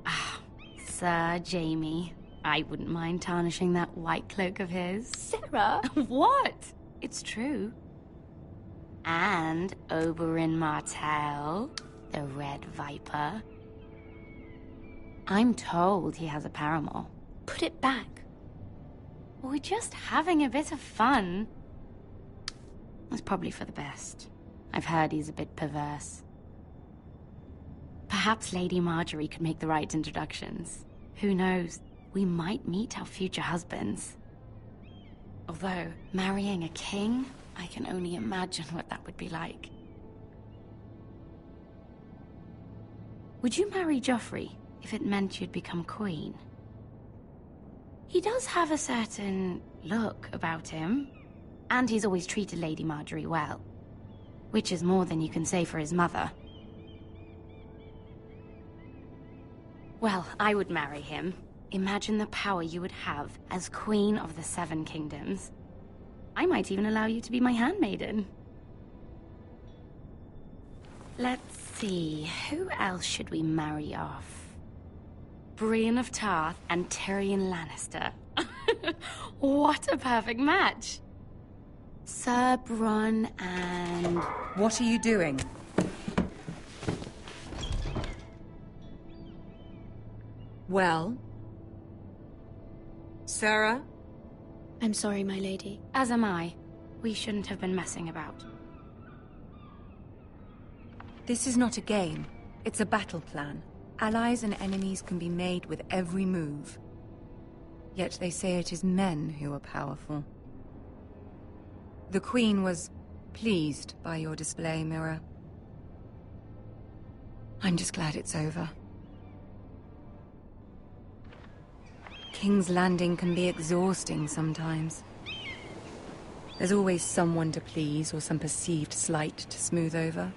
Ah, Sir Jaime. I wouldn't mind tarnishing that white cloak of his.
Sarah!
What? It's true. And Oberyn Martell, the Red Viper. I'm told he has a paramour.
Put it back.
We're just having a bit of fun. It's probably for the best. I've heard he's a bit perverse. Perhaps Lady Marjorie could make the right introductions. Who knows? We might meet our future husbands. Although, marrying a king, I can only imagine what that would be like. Would you marry Joffrey if it meant you'd become queen? He does have a certain look about him, and he's always treated Lady Marjorie well, which is more than you can say for his mother. Well, I would marry him. Imagine the power you would have as Queen of the 7 Kingdoms. I might even allow you to be my handmaiden. Let's see, who else should we marry off? Brienne of Tarth and Tyrion Lannister. What a perfect match! Sir Bronn and...
What are you doing? Well? Sarah?
I'm sorry, my lady.
As am I. We shouldn't have been messing about.
This is not a game. It's a battle plan. Allies and enemies can be made with every move. Yet they say it is men who are powerful. The Queen was pleased by your display, Mira. I'm just glad it's over. King's Landing can be exhausting sometimes. There's always someone to please or some perceived slight to smooth over.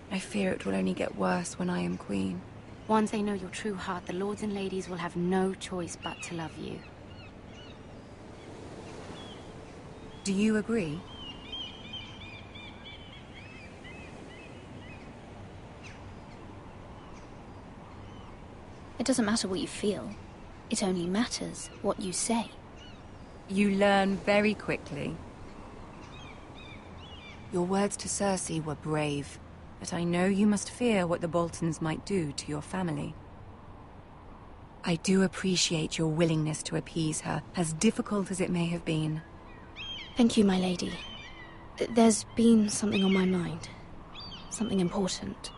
I fear it will only get worse when I am queen.
Once they know your true heart, the lords and ladies will have no choice but to love you.
Do you agree?
It doesn't matter what you feel. It only matters what you say.
You learn very quickly. Your words to Cersei were brave, but I know you must fear what the Boltons might do to your family. I do appreciate your willingness to appease her, as difficult as it may have been.
Thank you, my lady. There's been something on my mind. Something important.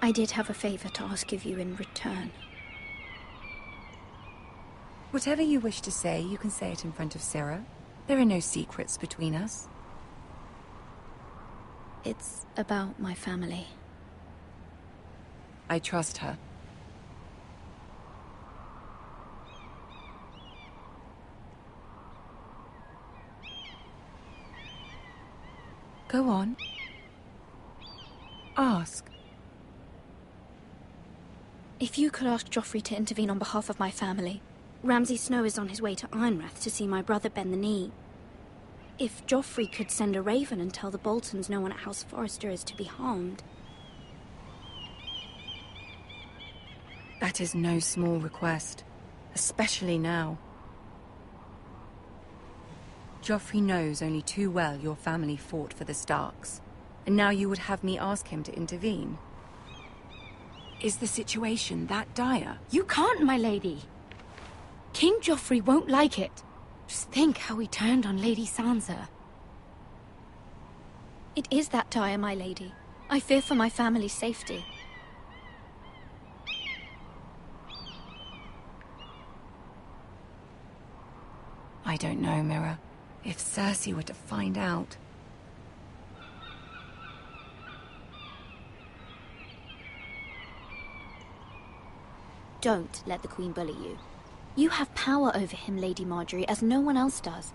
I did have a favor to ask of you in return.
Whatever you wish to say, you can say it in front of Sarah. There are no secrets between us.
It's about my family.
I trust her. Go on. Ask.
If you could ask Joffrey to intervene on behalf of my family. Ramsay Snow is on his way to Ironrath to see my brother bend the knee. If Joffrey could send a raven and tell the Boltons no one at House Forrester is to be harmed.
That is no small request, especially now. Joffrey knows only too well your family fought for the Starks, and now you would have me ask him to intervene. Is the situation that dire?
You can't, my lady. King Joffrey won't like it. Just think how he turned on Lady Sansa.
It is that dire, my lady. I fear for my family's safety.
I don't know, Mira. If Cersei were to find out...
Don't let the Queen bully you. You have power over him, Lady Marjorie, as no one else does.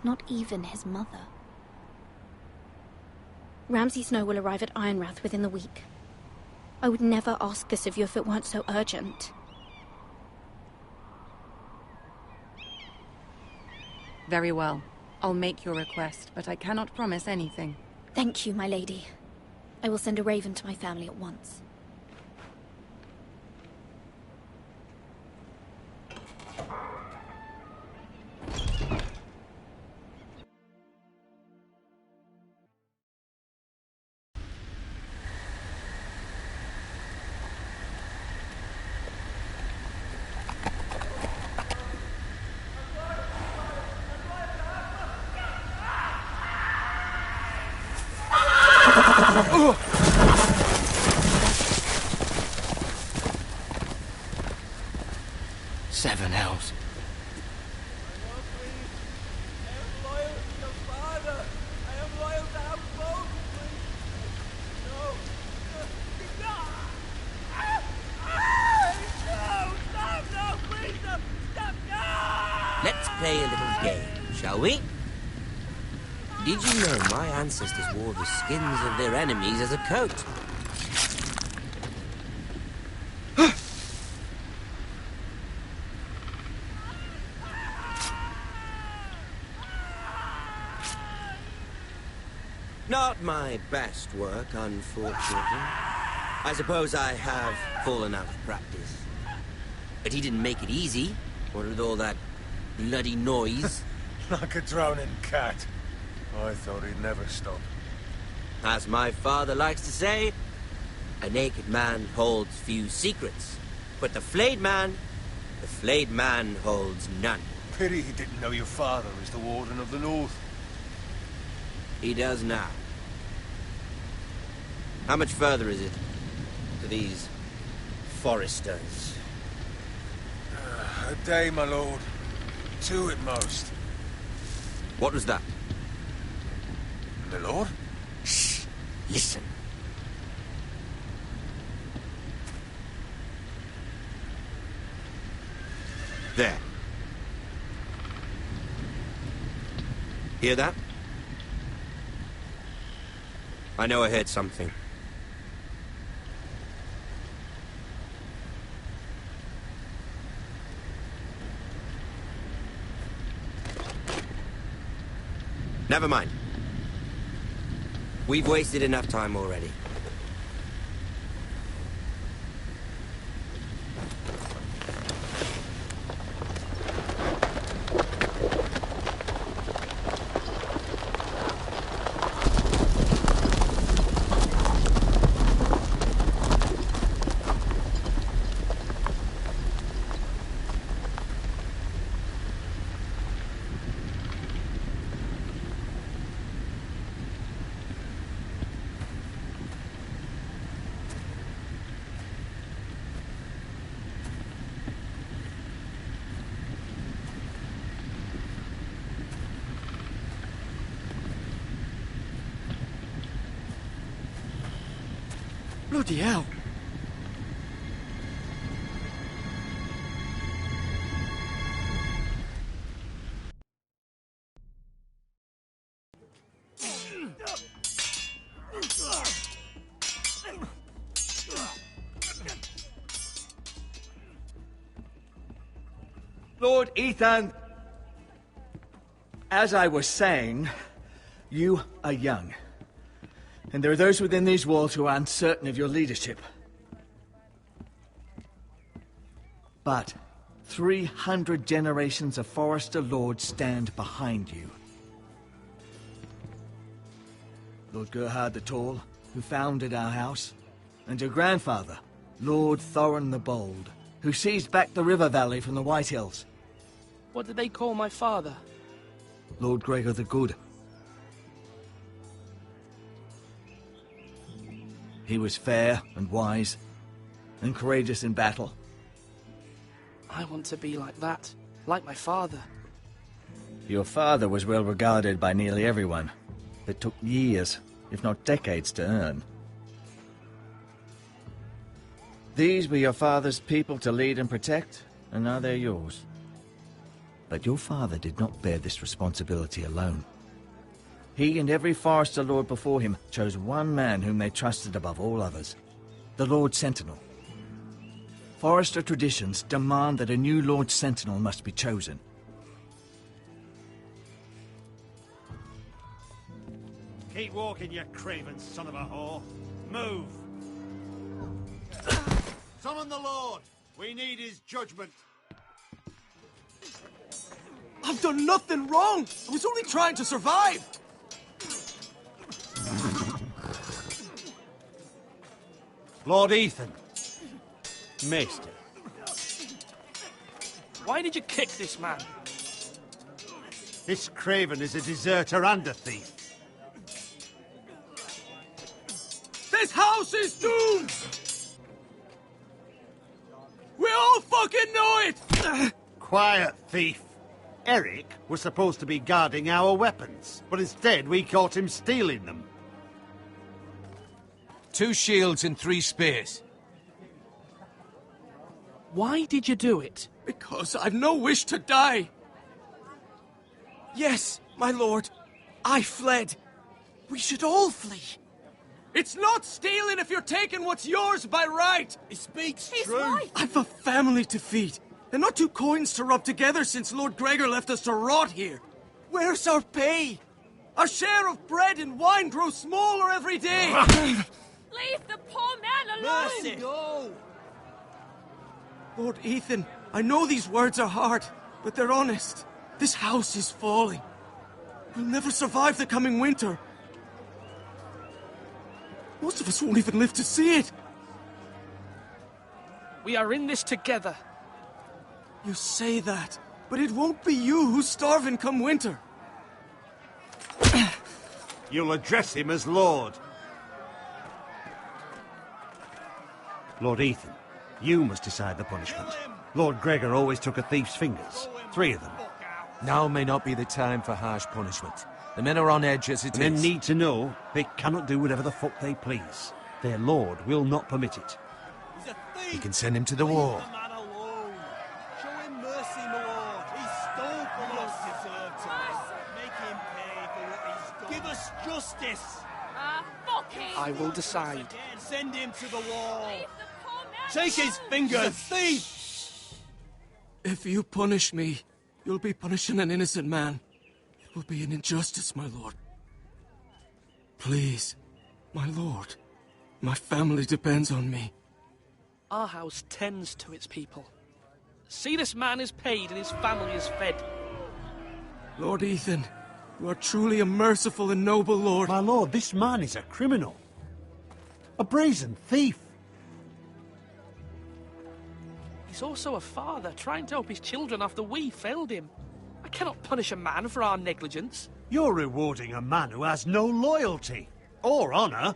Not even his mother. Ramsay Snow will arrive at Ironrath within the week. I would never ask this of you if it weren't so urgent.
Very well. I'll make your request, but I cannot promise anything.
Thank you, my lady. I will send a raven to my family at once.
Seven hells.
Let's play a little game, shall we? Did you know my ancestors wore the skins of their enemies as a coat? Not my best work, unfortunately. I suppose I have fallen out of practice. But he didn't make it easy, what with all that bloody noise.
Like a drowning cat. I thought he'd never stop.
As my father likes to say, a naked man holds few secrets. But the flayed man holds none.
Pity he didn't know your father is the Warden of the North.
He does now. How much further is it to these Forresters?
A day, my lord. 2 at most.
What was that?
My lord?
Shh! Listen. There. Hear that? I know I heard something. Never mind. We've wasted enough time already.
Bloody hell.
Lord Ethan, as I was saying, you are young. And there are those within these walls who are uncertain of your leadership. But 300 generations of Forester Lords stand behind you. Lord Gerhard the Tall, who founded our house, and your grandfather, Lord Thorin the Bold, who seized back the river valley from the White Hills.
What did they call my father?
Lord Gregor the Good. He was fair and wise, and courageous in battle.
I want to be like that, like my father.
Your father was well regarded by nearly everyone. It took years, if not decades, to earn. These were your father's people to lead and protect, and now they're yours. But your father did not bear this responsibility alone. He and every Forester Lord before him chose one man whom they trusted above all others, the Lord Sentinel. Forester traditions demand that a new Lord Sentinel must be chosen.
Keep walking, you craven son of a whore. Move! Summon the Lord! We need his judgment.
I've done nothing wrong! I was only trying to survive!
Lord Ethan. Maester.
Why did you kick this man?
This craven is a deserter and a thief.
This house is doomed! We all fucking know it!
Quiet, thief. Eric was supposed to be guarding our weapons, but instead we caught him stealing them.
2 shields and 3 spears.
Why did you do it?
Because I've no wish to die. Yes, my lord. I fled. We should all flee. It's not stealing if you're taking what's yours by right. He speaks
He's right.
I've a family to feed, and not 2 coins to rub together since Lord Gregor left us to rot here. Where's our pay? Our share of bread and wine grows smaller every day.
Leave the poor man alone!
Mercy. No! Lord Ethan, I know these words are hard, but they're honest. This house is falling. We'll never survive the coming winter. Most of us won't even live to see it.
We are in this together.
You say that, but it won't be you who's starving come winter.
You'll address him as Lord. Lord Ethan, you must decide the punishment. Lord Gregor always took a thief's fingers. 3 of them.
Now may not be the time for harsh punishment. The men are on edge as it is.
Men need to know they cannot do whatever the fuck they please. Their lord will not permit it.
We can send him to the war.
Show him mercy, my lord. He stole from us. Make him pay for what he's done. Give us justice.
Fuck him!
I will decide.
Send him to the wall. Take his fingers, thief! If you punish me, you'll be punishing an innocent man. It will be an injustice, my lord. Please, my lord. My family depends on me.
Our house tends to its people. See, this man is paid and his family is fed.
Lord Ethan, you are truly a merciful and noble lord.
My lord, this man is a criminal. A brazen thief.
He's also a father, trying to help his children after we failed him. I cannot punish a man for our negligence.
You're rewarding a man who has no loyalty or honor.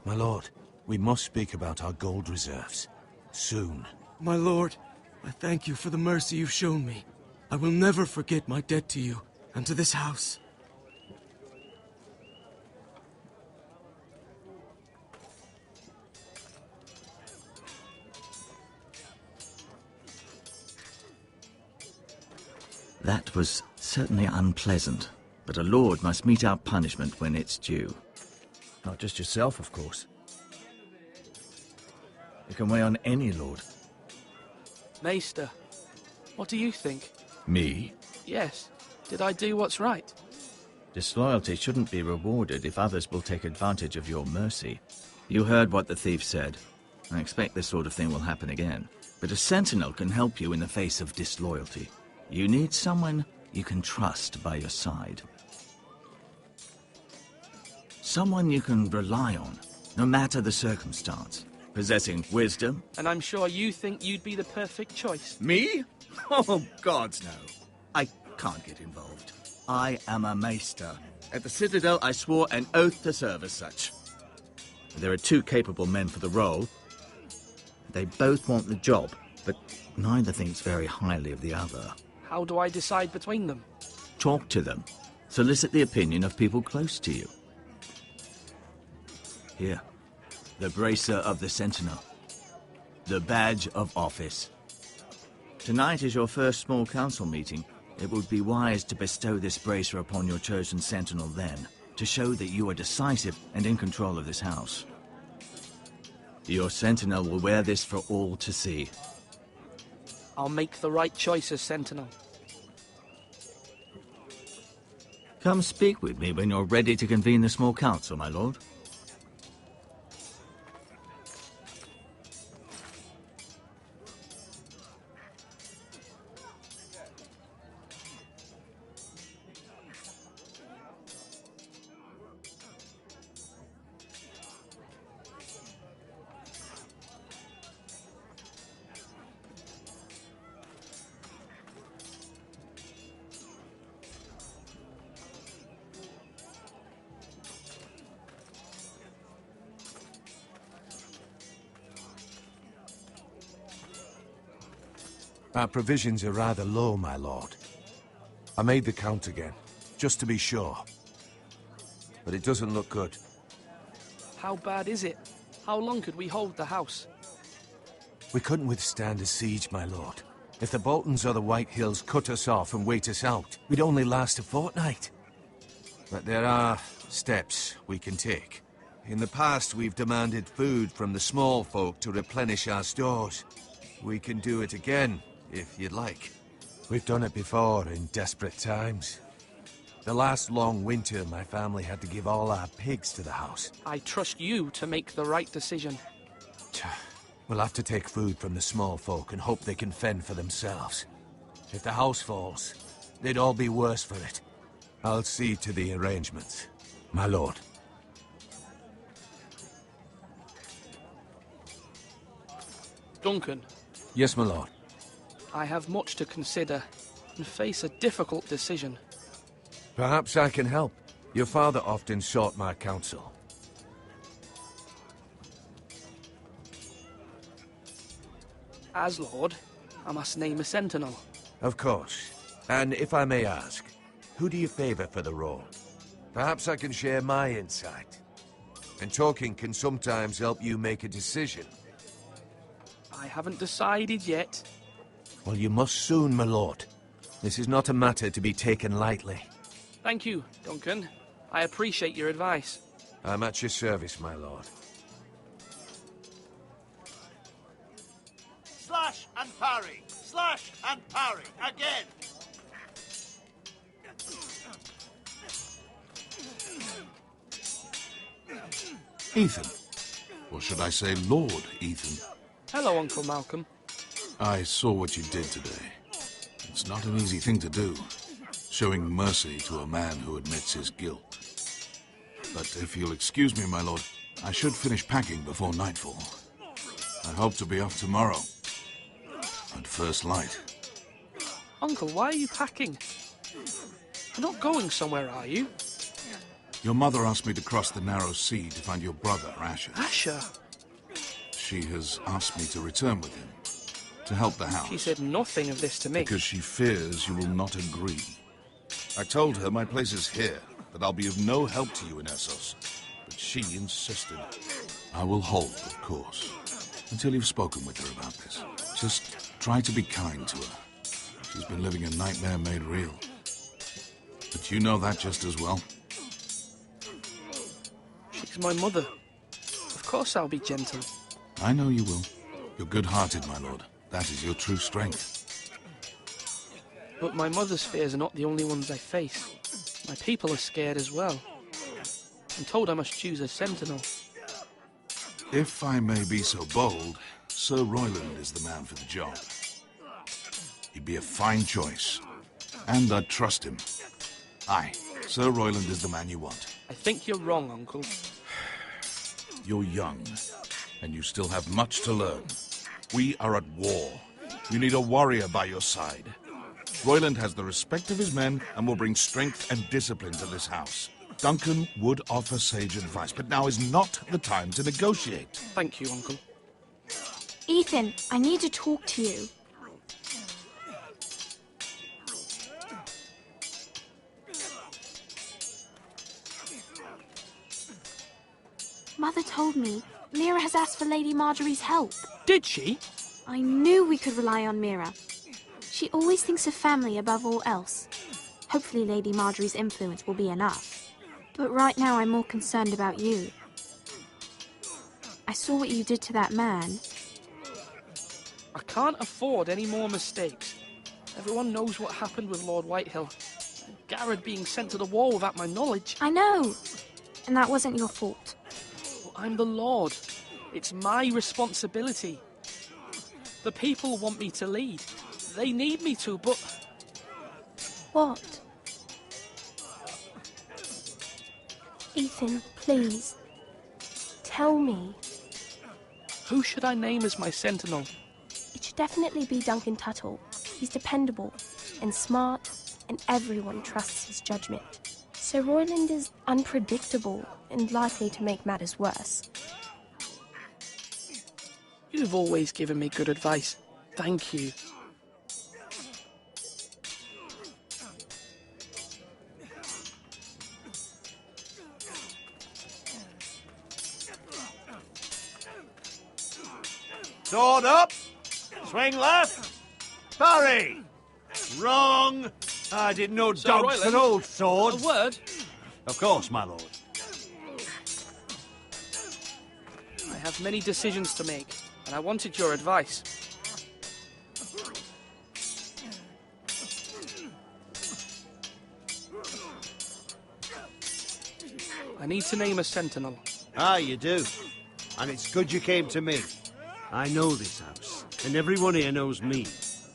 My lord, we must speak about our gold reserves. Soon.
My lord, I thank you for the mercy you've shown me. I will never forget my debt to you and to this house.
That was certainly unpleasant, but a lord must meet our punishment when it's due. Not just yourself, of course. It can weigh on any lord.
Maester, what do you think?
Me?
Yes. Did I do what's right?
Disloyalty shouldn't be rewarded if others will take advantage of your mercy. You heard what the thief said. I expect this sort of thing will happen again. But a sentinel can help you in the face of disloyalty. You need someone you can trust by your side. Someone you can rely on, no matter the circumstance. Possessing wisdom.
And I'm sure you think you'd be the perfect choice.
Me? Oh, gods no. I can't get involved. I am a maester. At the Citadel, I swore an oath to serve as such. There are 2 capable men for the role. They both want the job, but neither thinks very highly of the other.
How do I decide between them?
Talk to them. Solicit the opinion of people close to you. Here. The bracer of the Sentinel. The badge of office. Tonight is your first small council meeting. It would be wise to bestow this bracer upon your chosen Sentinel then, to show that you are decisive and in control of this house. Your Sentinel will wear this for all to see.
I'll make the right choice as Sentinel.
Come speak with me when you're ready to convene the small council, my lord.
Our provisions are rather low, my lord. I made the count again, just to be sure. But it doesn't look good.
How bad is it? How long could we hold the house?
We couldn't withstand a siege, my lord. If the Boltons or the White Hills cut us off and wait us out, we'd only last a fortnight. But there are steps we can take. In the past, we've demanded food from the small folk to replenish our stores. We can do it again, if you'd like. We've done it before in desperate times. The last long winter, my family had to give all our pigs to the house.
I trust you to make the right decision.
We'll have to take food from the small folk and hope they can fend for themselves. If the house falls, they'd all be worse for it. I'll see to the arrangements, my lord.
Duncan.
Yes, my lord.
I have much to consider and face a difficult decision.
Perhaps I can help. Your father often sought my counsel.
As Lord, I must name a sentinel.
Of course. And if I may ask, who do you favor for the role? Perhaps I can share my insight. And talking can sometimes help you make a decision.
I haven't decided yet.
Well, you must soon, my lord. This is not a matter to be taken lightly.
Thank you, Duncan. I appreciate your advice.
I'm at your service, my lord.
Slash and parry! Slash and parry! Again! Ethan. Or should I say Lord Ethan?
Hello, Uncle Malcolm.
I saw what you did today. It's not an easy thing to do, showing mercy to a man who admits his guilt. But if you'll excuse me, my lord, I should finish packing before nightfall. I hope to be off tomorrow, at first light.
Uncle, why are you packing? You're not going somewhere, are you?
Your mother asked me to cross the narrow sea to find your brother, Asher.
Asher?
She has asked me to return with him, to help the house.
She said nothing of this to me.
Because she fears you will not agree. I told her my place is here, that I'll be of no help to you in Essos. But she insisted. I will hold, of course, until you've spoken with her about this. Just try to be kind to her. She's been living a nightmare made real. But you know that just as well.
She's my mother. Of course I'll be gentle.
I know you will. You're good-hearted, my lord. That is your true strength.
But my mother's fears are not the only ones I face. My people are scared as well. I'm told I must choose a sentinel.
If I may be so bold, Sir Royland is the man for the job. He'd be a fine choice. And I'd trust him. Aye, Sir Royland is the man you want.
I think you're wrong, Uncle.
You're young, and you still have much to learn. We are at war. You need a warrior by your side. Royland has the respect of his men and will bring strength and discipline to this house. Duncan would offer sage advice, but now is not the time to negotiate.
Thank you, Uncle.
Ethan, I need to talk to you. Mother told me Mira has asked for Lady Marjorie's help.
Did she?
I knew we could rely on Mira. She always thinks of family above all else. Hopefully Lady Marjorie's influence will be enough. But right now I'm more concerned about you. I saw what you did to that man.
I can't afford any more mistakes. Everyone knows what happened with Lord Whitehill. Garrett being sent to the war without my knowledge.
I know. And that wasn't your fault.
Well, I'm the Lord. It's my responsibility. The people want me to lead. They need me to, but...
What? Ethan, please. Tell me.
Who should I name as my sentinel?
It should definitely be Duncan Tuttle. He's dependable and smart, and everyone trusts his judgment. Sir Royland is unpredictable and likely to make matters worse.
You've always given me good advice. Thank you.
Sword up! Swing left! Parry! Wrong! I didn't know
Sir
dogs
Royland,
and old swords.
A word?
Of course, my lord.
I have many decisions to make, and I wanted your advice. I need to name a sentinel.
Ah, you do. And it's good you came to me. I know this house, and everyone here knows me.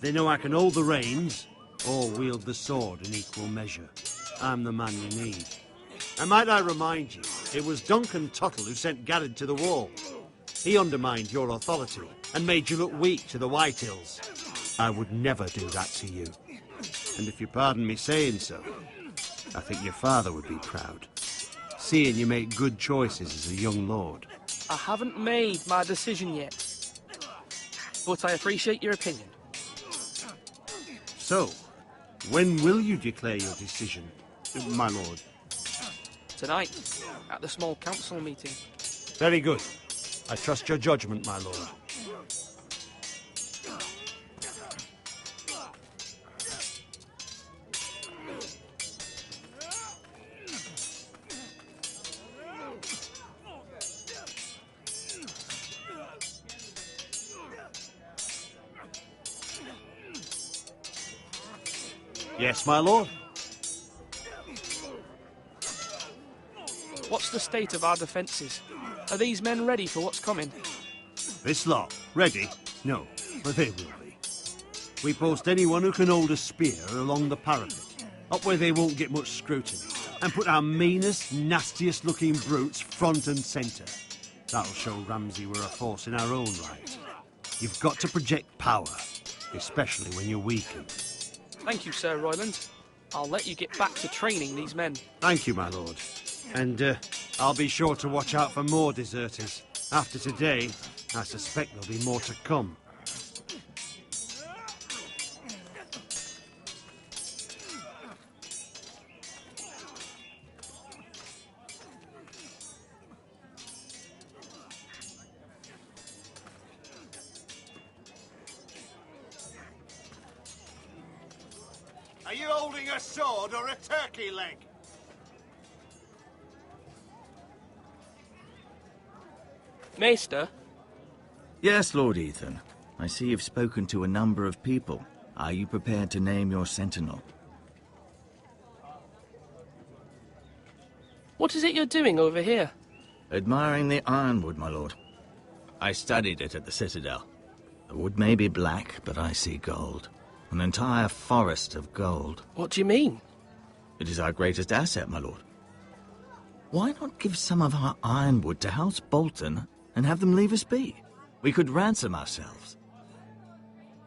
They know I can hold the reins, or wield the sword in equal measure. I'm the man you need. And might I remind you, it was Duncan Tuttle who sent Garrett to the wall. He undermined your authority, and made you look weak to the Whitehills. I would never do that to you. And if you pardon me saying so, I think your father would be proud. Seeing you make good choices as a young lord.
I haven't made my decision yet, but I appreciate your opinion.
So, when will you declare your decision, my lord?
Tonight, at the small council meeting.
Very good. I trust your judgment, my lord. Yes, my lord.
What's the state of our defences? Are these men ready for what's coming?
This lot, ready? No, but they will be. We post anyone who can hold a spear along the parapet, up where they won't get much scrutiny, and put our meanest, nastiest looking brutes front and centre. That'll show Ramsay we're a force in our own right. You've got to project power, especially when you're weakened.
Thank you, Sir Royland. I'll let you get back to training these men.
Thank you, my lord. And I'll be sure to watch out for more deserters. After today, I suspect there'll be more to come.
Are you holding a sword or a turkey leg?
Maester?
Yes, Lord Ethan. I see you've spoken to a number of people. Are you prepared to name your sentinel?
What is it you're doing over here?
Admiring the ironwood, my lord. I studied it at the Citadel. The wood may be black, but I see gold. An entire forest of gold.
What do you mean?
It is our greatest asset, my lord. Why not give some of our ironwood to House Bolton and have them leave us be? We could ransom ourselves.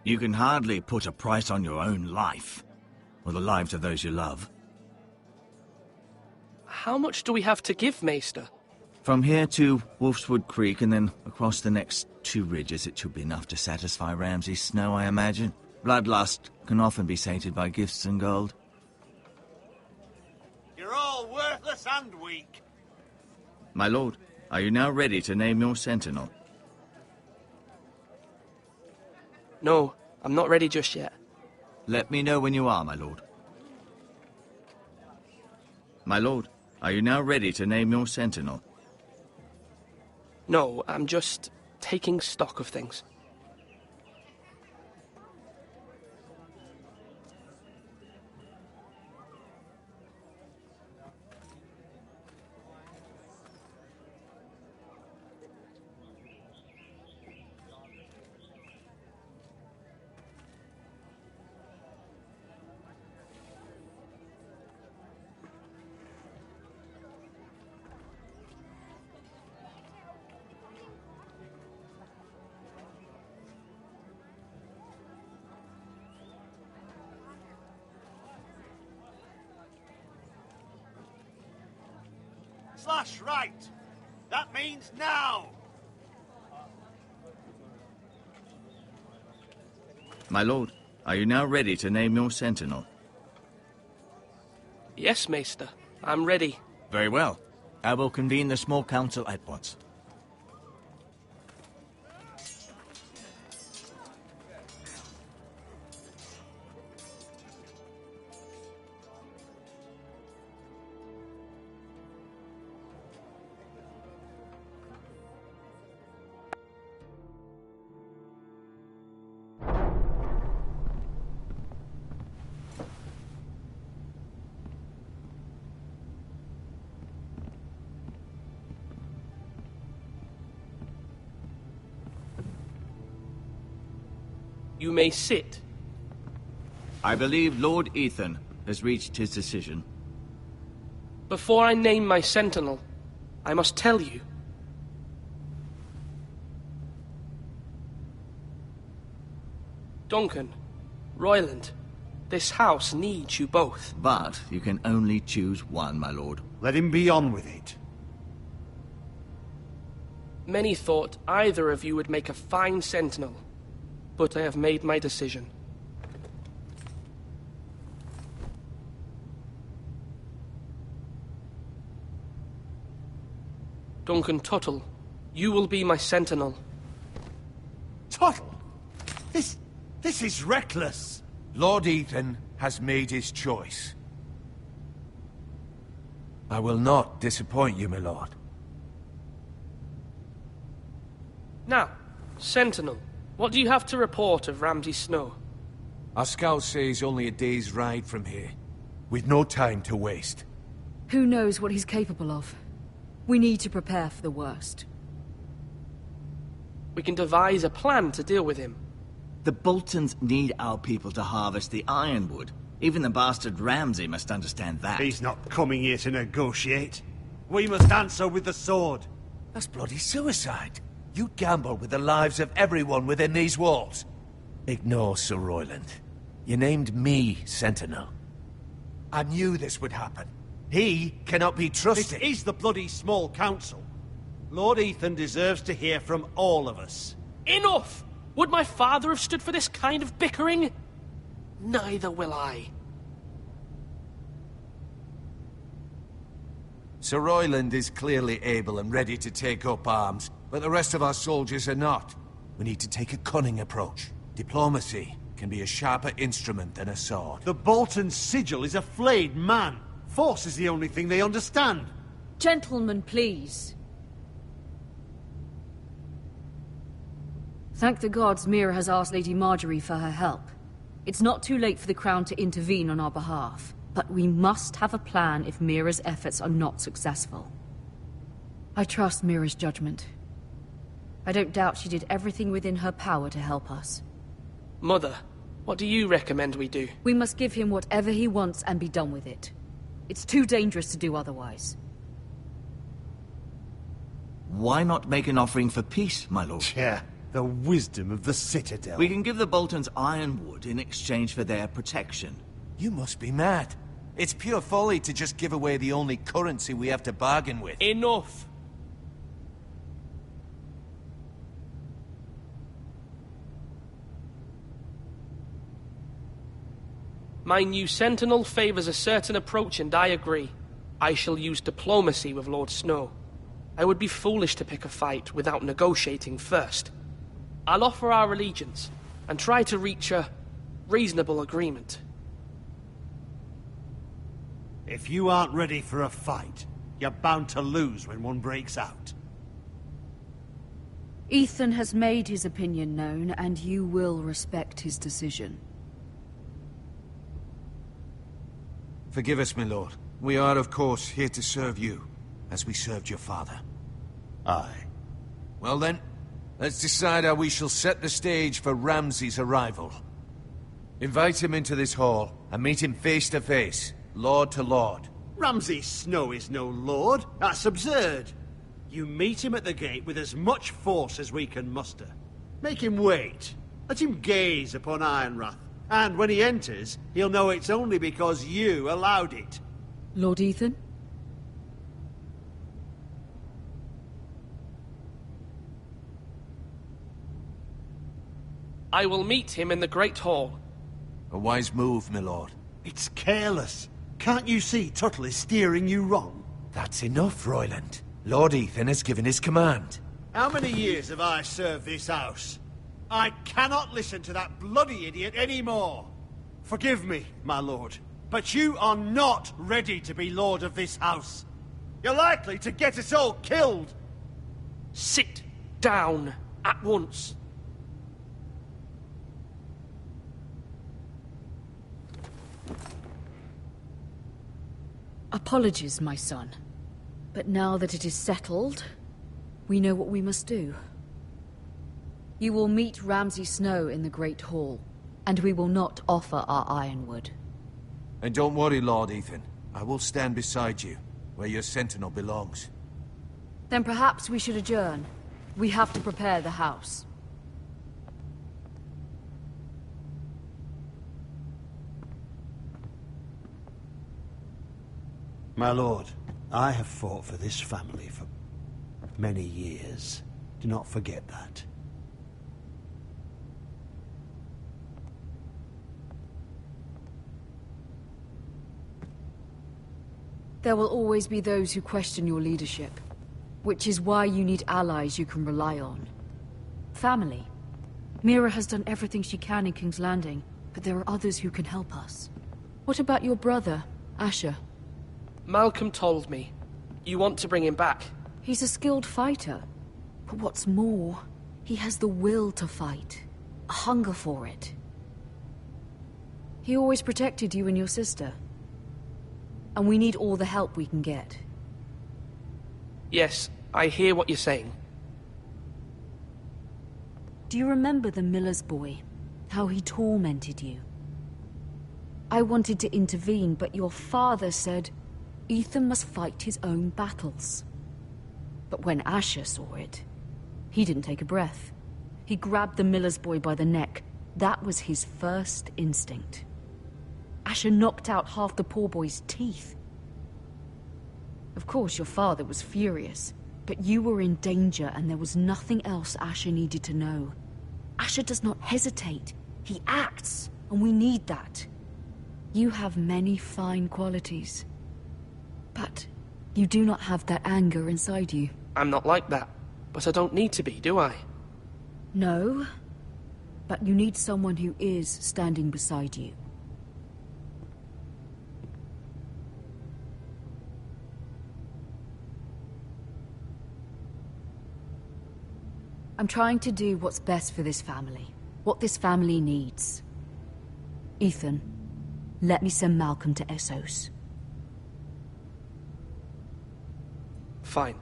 You can hardly put a price on your own life, or the lives of those you love.
How much do we have to give, Maester?
From here to Wolfswood Creek and then across the next 2 ridges, it should be enough to satisfy Ramsay Snow, I imagine. Bloodlust can often be sated by gifts and gold.
You're all worthless and weak.
My lord, are you now ready to name your sentinel?
No, I'm not ready just yet.
Let me know when you are, my lord. My lord, are you now ready to name your sentinel?
No, I'm just taking stock of things.
Slash right. That means now.
My lord, are you now ready to name your sentinel?
Yes, Maester. I'm ready.
Very well. I will convene the small council at once.
You may sit.
I believe Lord Ethan has reached his decision.
Before I name my sentinel, I must tell you. Duncan, Royland, this house needs you both.
But you can only choose one, my lord.
Let him be on with it.
Many thought either of you would make a fine sentinel, but I have made my decision. Duncan Tuttle, you will be my sentinel.
Tuttle? This is reckless.
Lord Ethan has made his choice. I will not disappoint you, my lord.
Now, sentinel, what do you have to report of Ramsay Snow?
Our scouts say he's only a day's ride from here, with no time to waste.
Who knows what he's capable of? We need to prepare for the worst.
We can devise a plan to deal with him.
The Boltons need our people to harvest the ironwood. Even the bastard Ramsay must understand that.
He's not coming here to negotiate. We must answer with the sword.
That's bloody suicide. You gamble with the lives of everyone within these walls. Ignore Sir Royland. You named me Sentinel. I knew this would happen. He cannot be trusted.
This is the bloody small council. Lord Ethan deserves to hear from all of us.
Enough! Would my father have stood for this kind of bickering? Neither will I.
Sir Royland is clearly able and ready to take up arms, but the rest of our soldiers are not. We need to take a cunning approach. Diplomacy.
can be a sharper instrument than a sword.
The Bolton sigil is a flayed man. Force is the only thing they understand.
Gentlemen, please. Thank the gods Mira has asked Lady Marjorie for her help. It's not too late for the Crown to intervene on our behalf, but we must have a plan if Mira's efforts are not successful. I trust Mira's judgment. I don't doubt she did everything within her power to help us.
Mother, what do you recommend we do?
We must give him whatever he wants and be done with it. It's too dangerous to do otherwise.
Why not make an offering for peace, my lord?
Yeah, the wisdom of the Citadel.
We can give the Boltons ironwood in exchange for their protection.
You must be mad. It's pure folly to just give away the only currency we have to bargain with.
Enough! My new sentinel favors a certain approach, and I agree. I shall use diplomacy with Lord Snow. I would be foolish to pick a fight without negotiating first. I'll offer our allegiance, and try to reach a reasonable agreement.
If you aren't ready for a fight, you're bound to lose when one breaks out.
Ethan has made his opinion known, and you will respect his decision.
Forgive us, my lord. We are, of course, here to serve you, as we served your father.
Aye.
Well then, let's decide how we shall set the stage for Ramsay's arrival. Invite him into this hall, and meet him face to face, lord to lord.
Ramsay Snow is no lord. That's absurd. You meet him at the gate with as much force as we can muster. Make him wait. Let him gaze upon Ironrath. And when he enters, he'll know it's only because you allowed it.
Lord Ethan?
I will meet him in the Great Hall.
A wise move, my lord.
It's careless. Can't you see Tuttle is steering you wrong?
That's enough, Royland. Lord Ethan has given his command.
How many years have I served this house? I cannot listen to that bloody idiot anymore. Forgive me, my lord, but you are not ready to be lord of this house. You're likely to get us all killed.
Sit down at once.
Apologies, my son. But now that it is settled, we know what we must do. You will meet Ramsay Snow in the Great Hall, and we will not offer our ironwood.
And don't worry, Lord Ethan. I will stand beside you, where your sentinel belongs.
Then perhaps we should adjourn. We have to prepare the house.
My lord, I have fought for this family for many years. Do not forget that.
There will always be those who question your leadership, which is why you need allies you can rely on. Family. Mira has done everything she can in King's Landing, but there are others who can help us. What about your brother, Asher?
Malcolm told me. You want to bring him back.
He's a skilled fighter. But what's more, he has the will to fight. A hunger for it. He always protected you and your sister. And we need all the help we can get.
Yes, I hear what you're saying.
Do you remember the miller's boy? How he tormented you? I wanted to intervene, but your father said Ethan must fight his own battles. But when Asher saw it, he didn't take a breath. He grabbed the miller's boy by the neck. That was his first instinct. Asher knocked out half the poor boy's teeth. Of course, your father was furious, but you were in danger and there was nothing else Asher needed to know. Asher does not hesitate. He acts, and we need that. You have many fine qualities, but you do not have that anger inside you.
I'm not like that, but I don't need to be, do I?
No, But you need someone who is standing beside you. I'm trying to do what's best for this family. What this family needs. Ethan, let me send Malcolm to Essos.
Fine.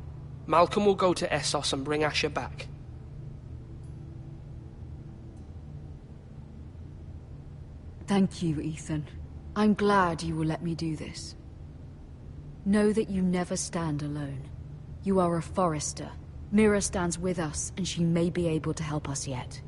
Malcolm will go to Essos and bring Asher back.
Thank you, Ethan. I'm glad you will let me do this. Know that you never stand alone. You are a Forrester. Mira stands with us, and she may be able to help us yet.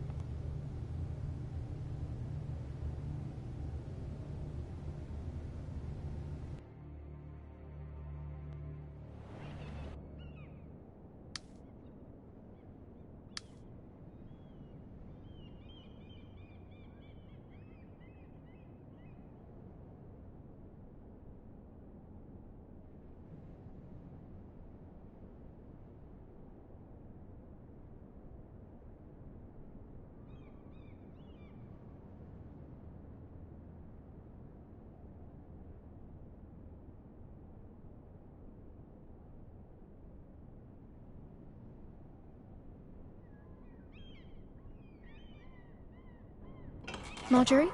Marjorie?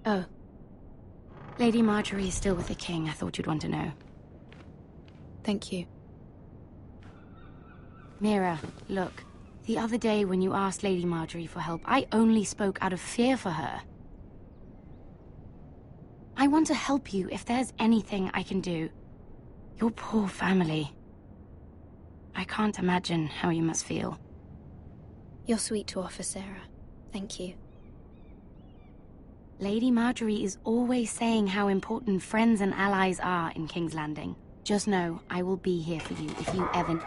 Oh. Lady Marjorie is still with the king. I thought you'd want to know.
Thank you.
Mira, look. The other day when you asked Lady Marjorie for help, I only spoke out of fear for her. I want to help you if there's anything I can do. Your poor family. I can't imagine how you must feel.
You're sweet to offer, Sarah. Thank you.
Lady Marjorie is always saying how important friends and allies are in King's Landing. Just know, I will be here for you if you ever...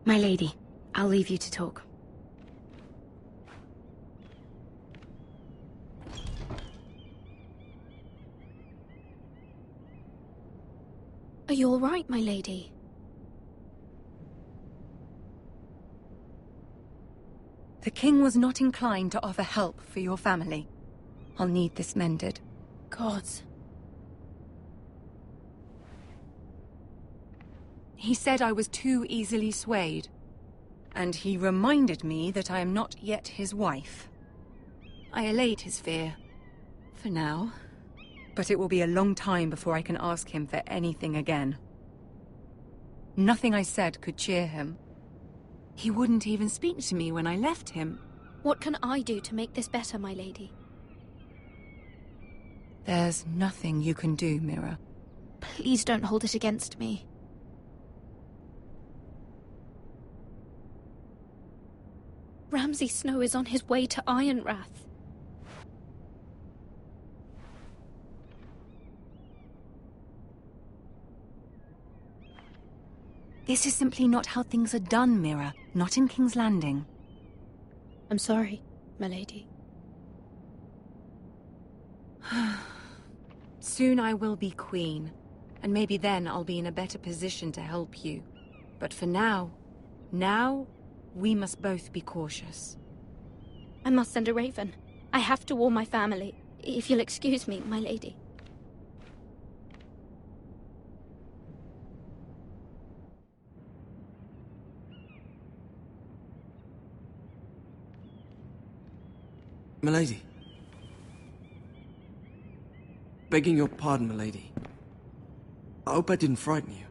My lady, I'll leave you to talk.
Are you all right, my lady?
The king was not inclined to offer help for your family. I'll need this mended.
Gods.
He said I was too easily swayed. And he reminded me that I am not yet his wife. I allayed his fear. For now. But it will be a long time before I can ask him for anything again. Nothing I said could cheer him. He wouldn't even speak to me when I left him.
What can I do to make this better, my lady?
There's nothing you can do, Mira.
Please don't hold it against me. Ramsay Snow is on his way to Ironrath.
This is simply not how things are done, Mira. Not in King's Landing.
I'm sorry, my lady.
Soon I will be queen, and maybe then I'll be in a better position to help you. But for now, we must both be cautious.
I must send a raven. I have to warn my family. If you'll excuse me, my lady.
Milady. Begging your pardon, milady. I hope I didn't frighten you.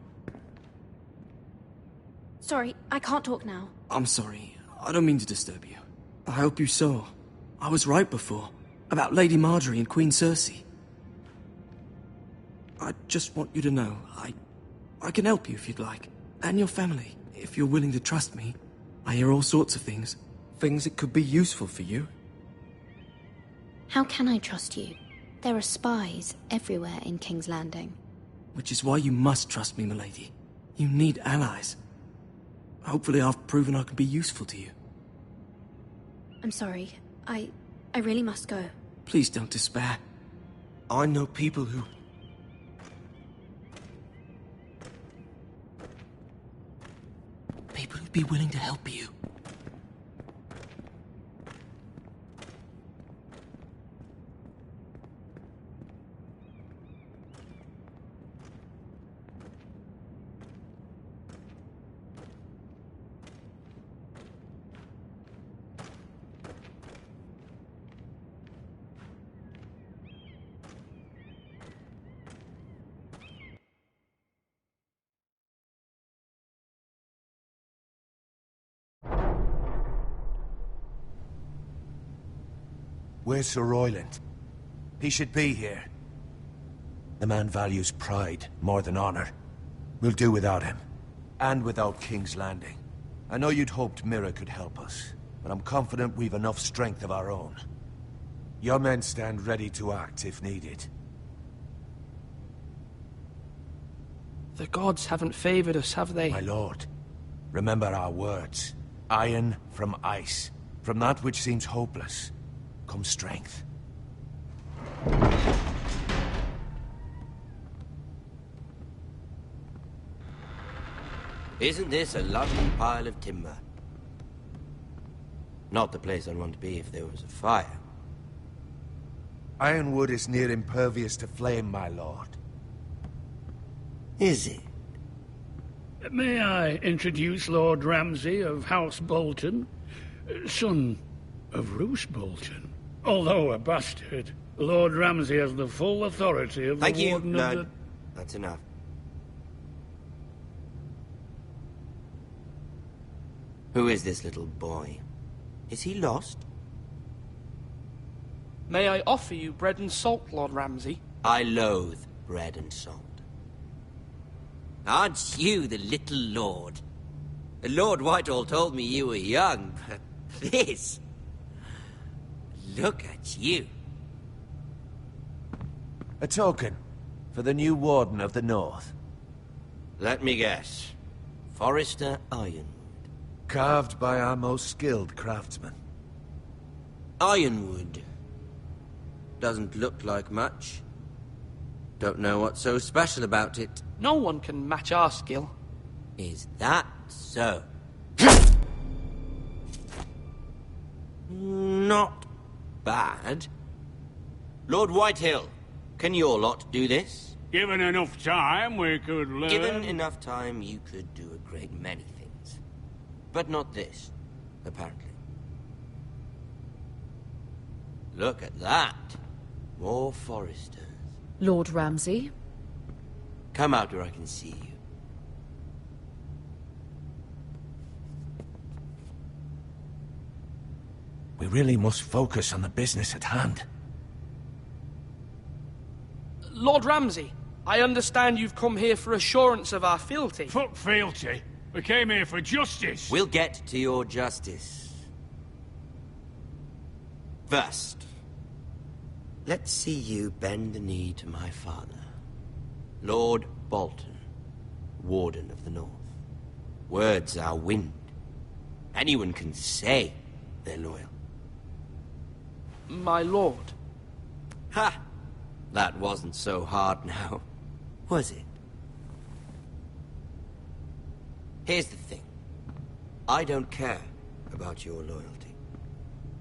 Sorry, I can't talk now.
I'm sorry. I don't mean to disturb you. I hope you saw. I was right before. About Lady Marjorie and Queen Cersei. I just want you to know, I can help you if you'd like. And your family, if you're willing to trust me. I hear all sorts of things. Things that could be useful for you.
How can I trust you? There are spies everywhere in King's Landing.
Which is why you must trust me, milady. You need allies. Hopefully I've proven I can be useful to you.
I'm sorry. I really must go.
Please don't despair. I know people who... people who'd be willing to help you.
Where's Sir Royland? He should be here. The man values pride more than honor. We'll do without him. And without King's Landing. I know you'd hoped Mira could help us, but I'm confident we've enough strength of our own. Your men stand ready to act if needed.
The gods haven't favored us, have they?
My lord, remember our words. Iron from ice. From that which seems hopeless comes strength.
Isn't this a lovely pile of timber? Not the place I'd want to be if there was a fire.
Ironwood is near impervious to flame, my lord.
Is it?
May I introduce Lord Ramsay of House Bolton, son of Roose Bolton? Although a bastard, Lord Ramsay has the full authority of
Thank
the
you.
Warden
No,
of the...
that's enough. Who is this little boy? Is he lost?
May I offer you bread and salt, Lord Ramsay?
I loathe bread and salt. Aren't you the little lord? Lord Whitehall told me you were young, but this... Look at you.
A token for the new Warden of the North.
Let me guess. Forrester Ironwood.
Carved by our most skilled craftsmen.
Ironwood. Doesn't look like much. Don't know what's so special about it.
No one can match our skill.
Is that so? Not bad. Lord Whitehill, can your lot do this?
Given enough time, we could learn...
Given enough time, you could do a great many things. But not this, apparently. Look at that. More Forresters.
Lord Ramsay?
Come out where I can see you.
We really must focus on the business at hand.
Lord Ramsay, I understand you've come here for assurance of our fealty.
Fuck fealty. We came here for justice.
We'll get to your justice. First, let's see you bend the knee to my father, Lord Bolton, Warden of the North. Words are wind. Anyone can say they're loyal.
My lord.
Ha! That wasn't so hard now, was it? Here's the thing. I don't care about your loyalty.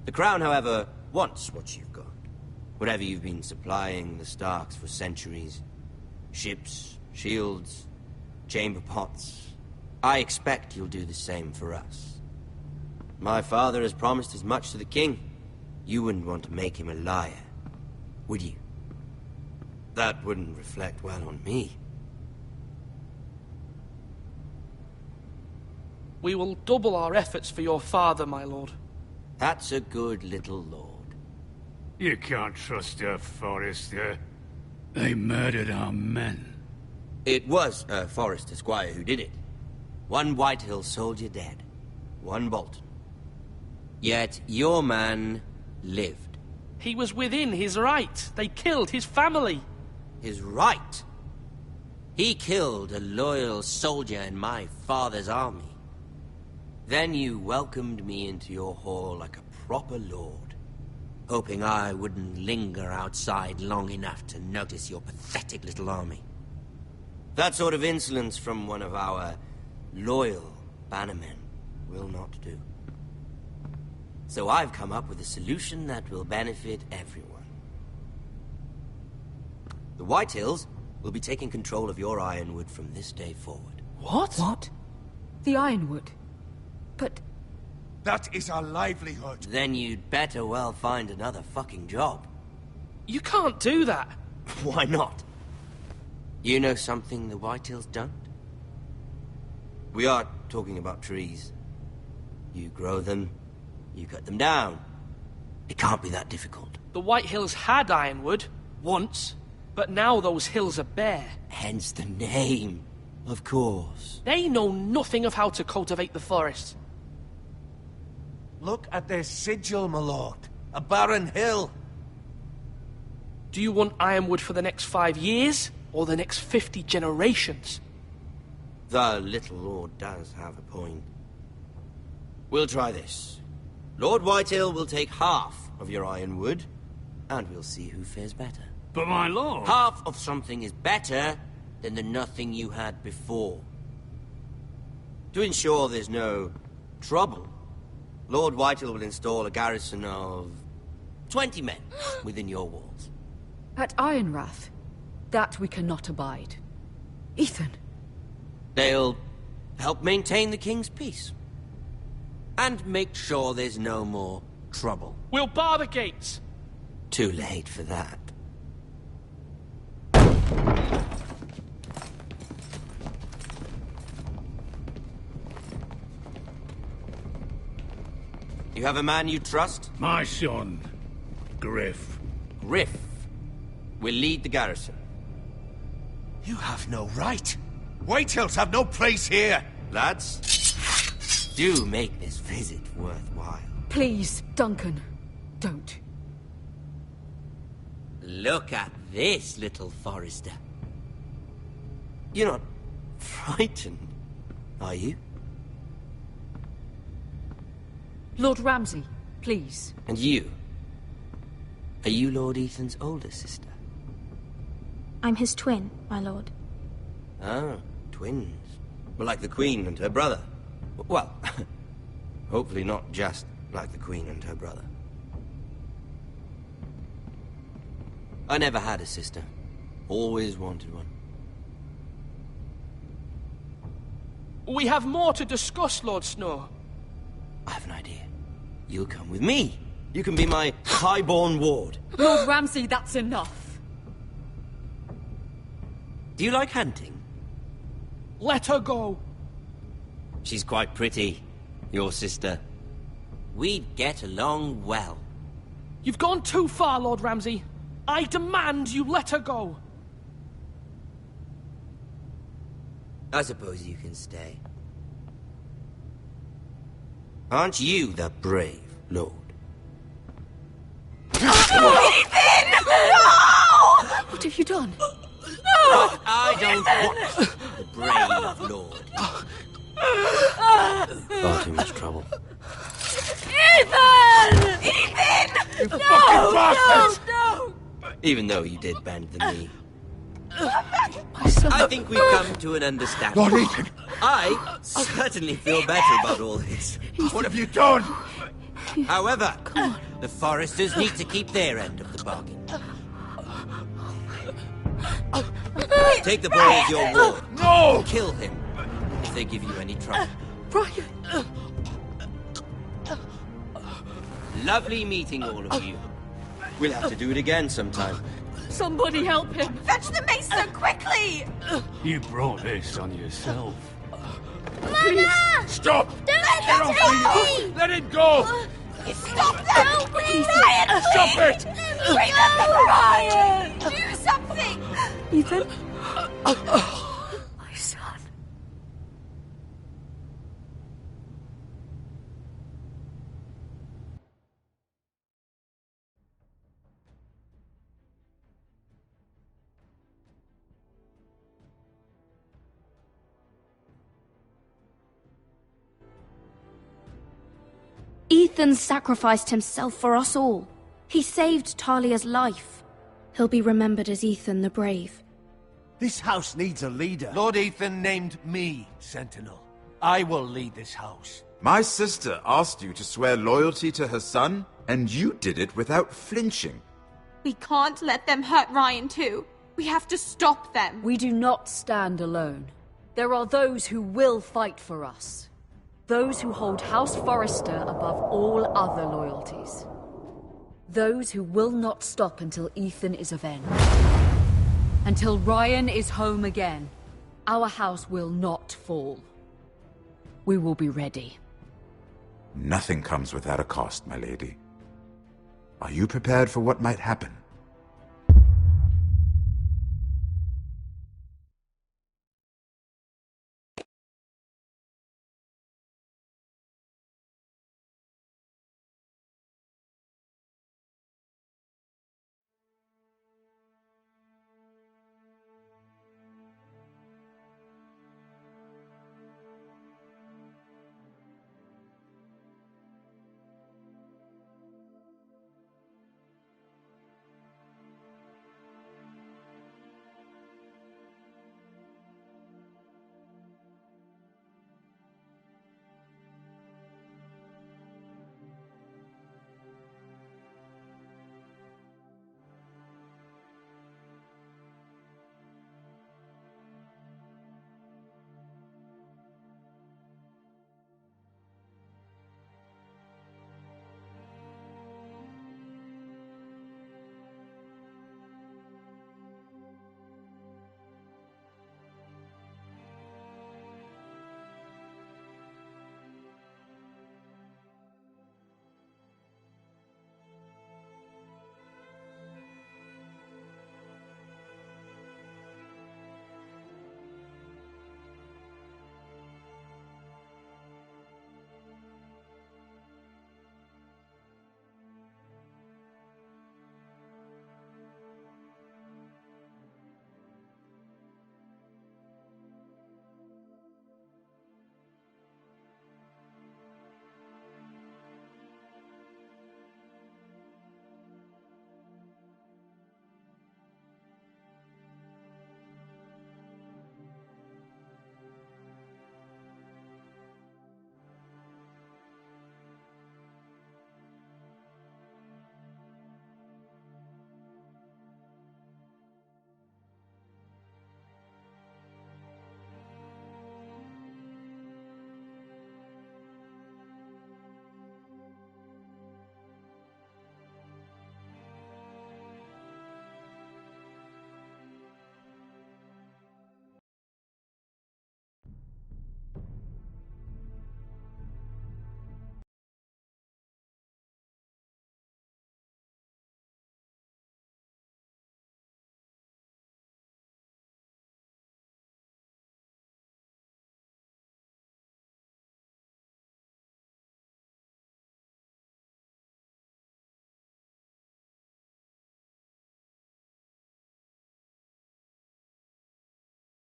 The Crown, however, wants what you've got. Whatever you've been supplying the Starks for centuries. Ships, shields, chamber pots. I expect you'll do the same for us. My father has promised as much to the king. You wouldn't want to make him a liar, would you? That wouldn't reflect well on me.
We will double our efforts for your father, my lord.
That's a good little lord.
You can't trust her, Forrester. They murdered our men.
It was a Forrester squire who did it. One Whitehill soldier dead. One Bolton. Yet your man lived.
He was within his right. They killed his family.
His right? He killed a loyal soldier in my father's army. Then you welcomed me into your hall like a proper lord, hoping I wouldn't linger outside long enough to notice your pathetic little army. That sort of insolence from one of our loyal bannermen will not do. So I've come up with a solution that will benefit everyone. The Whitehills will be taking control of your Ironwood from this day forward.
What?
What? The Ironwood? But...
That is our livelihood.
Then you'd better well find another fucking job.
You can't do that.
Why not? You know something the Whitehills don't? We are talking about trees. You grow them, you cut them down. It can't be that difficult.
The Whitehills had Ironwood, once, but now those hills are bare.
Hence the name, of course.
They know nothing of how to cultivate the forest.
Look at their sigil, my lord. A barren hill.
Do you want Ironwood for the next 5 years, or the next 50 generations?
The little lord does have a point. We'll try this. Lord Whitehill will take half of your Ironwood, and we'll see who fares better.
But my lord...
Half of something is better than the nothing you had before. To ensure there's no trouble, Lord Whitehill will install a garrison of 20 men within your walls.
At Ironrath? That we cannot abide. Ethan!
They'll help maintain the king's peace. And make sure there's no more trouble.
We'll bar the gates!
Too late for that. You have a man you trust?
My son, Griff.
Griff will lead the garrison.
You have no right. Whitehills have no place here.
Lads, do make this visit worthwhile.
Please, Duncan, don't.
Look at this, little Forester. You're not frightened, are you?
Lord Ramsay, please.
And you? Are you Lord Ethan's older sister?
I'm his twin, my lord.
Ah, twins. Well, like the Queen and her brother. Well, hopefully not just like the Queen and her brother. I never had a sister. Always wanted one.
We have more to discuss, Lord Snow.
I have an idea. You'll come with me. You can be my highborn ward.
Lord Ramsay, that's enough.
Do you like hunting?
Let her go.
She's quite pretty, your sister. We'd get along well.
You've gone too far, Lord Ramsay. I demand you let her go.
I suppose you can stay. Aren't you the brave lord?
Ethan! No! What have you done? No!
I don't want the brave lord. Far too much trouble.
Ethan! Ethan!
You
no!
fucking bastard!
No!
Even though you did bend the knee.
My son.
I think we've come to an understanding.
Lord Ethan!
I certainly feel better about all this.
What have you done?
However, the Foresters need to keep their end of the bargain. Take the boy as your ward.
No!
Kill him if they give you any trouble.
Brian!
Lovely meeting all of you. We'll have to do it again sometime.
Somebody help him! Fetch the mason quickly!
You brought this on yourself.
Please!
Stop!
Don't let
Get
them
off
take
me!
me!
Let him go!
Stop them! Brian,
Stop it!
Brian! Do something!
Ethan? My son.
Ethan sacrificed himself for us all. He saved Talia's life. He'll be remembered as Ethan the Brave.
This house needs a leader. Lord Ethan named me Sentinel. I will lead this house.
My sister asked you to swear loyalty to her son, and you did it without flinching.
We can't let them hurt Ryan too. We have to stop them.
We do not stand alone. There are those who will fight for us. Those who hold House Forrester above all other loyalties. Those who will not stop until Ethan is avenged. Until Ryan is home again, our house will not fall. We will be ready.
Nothing comes without a cost, my lady. Are you prepared for what might happen?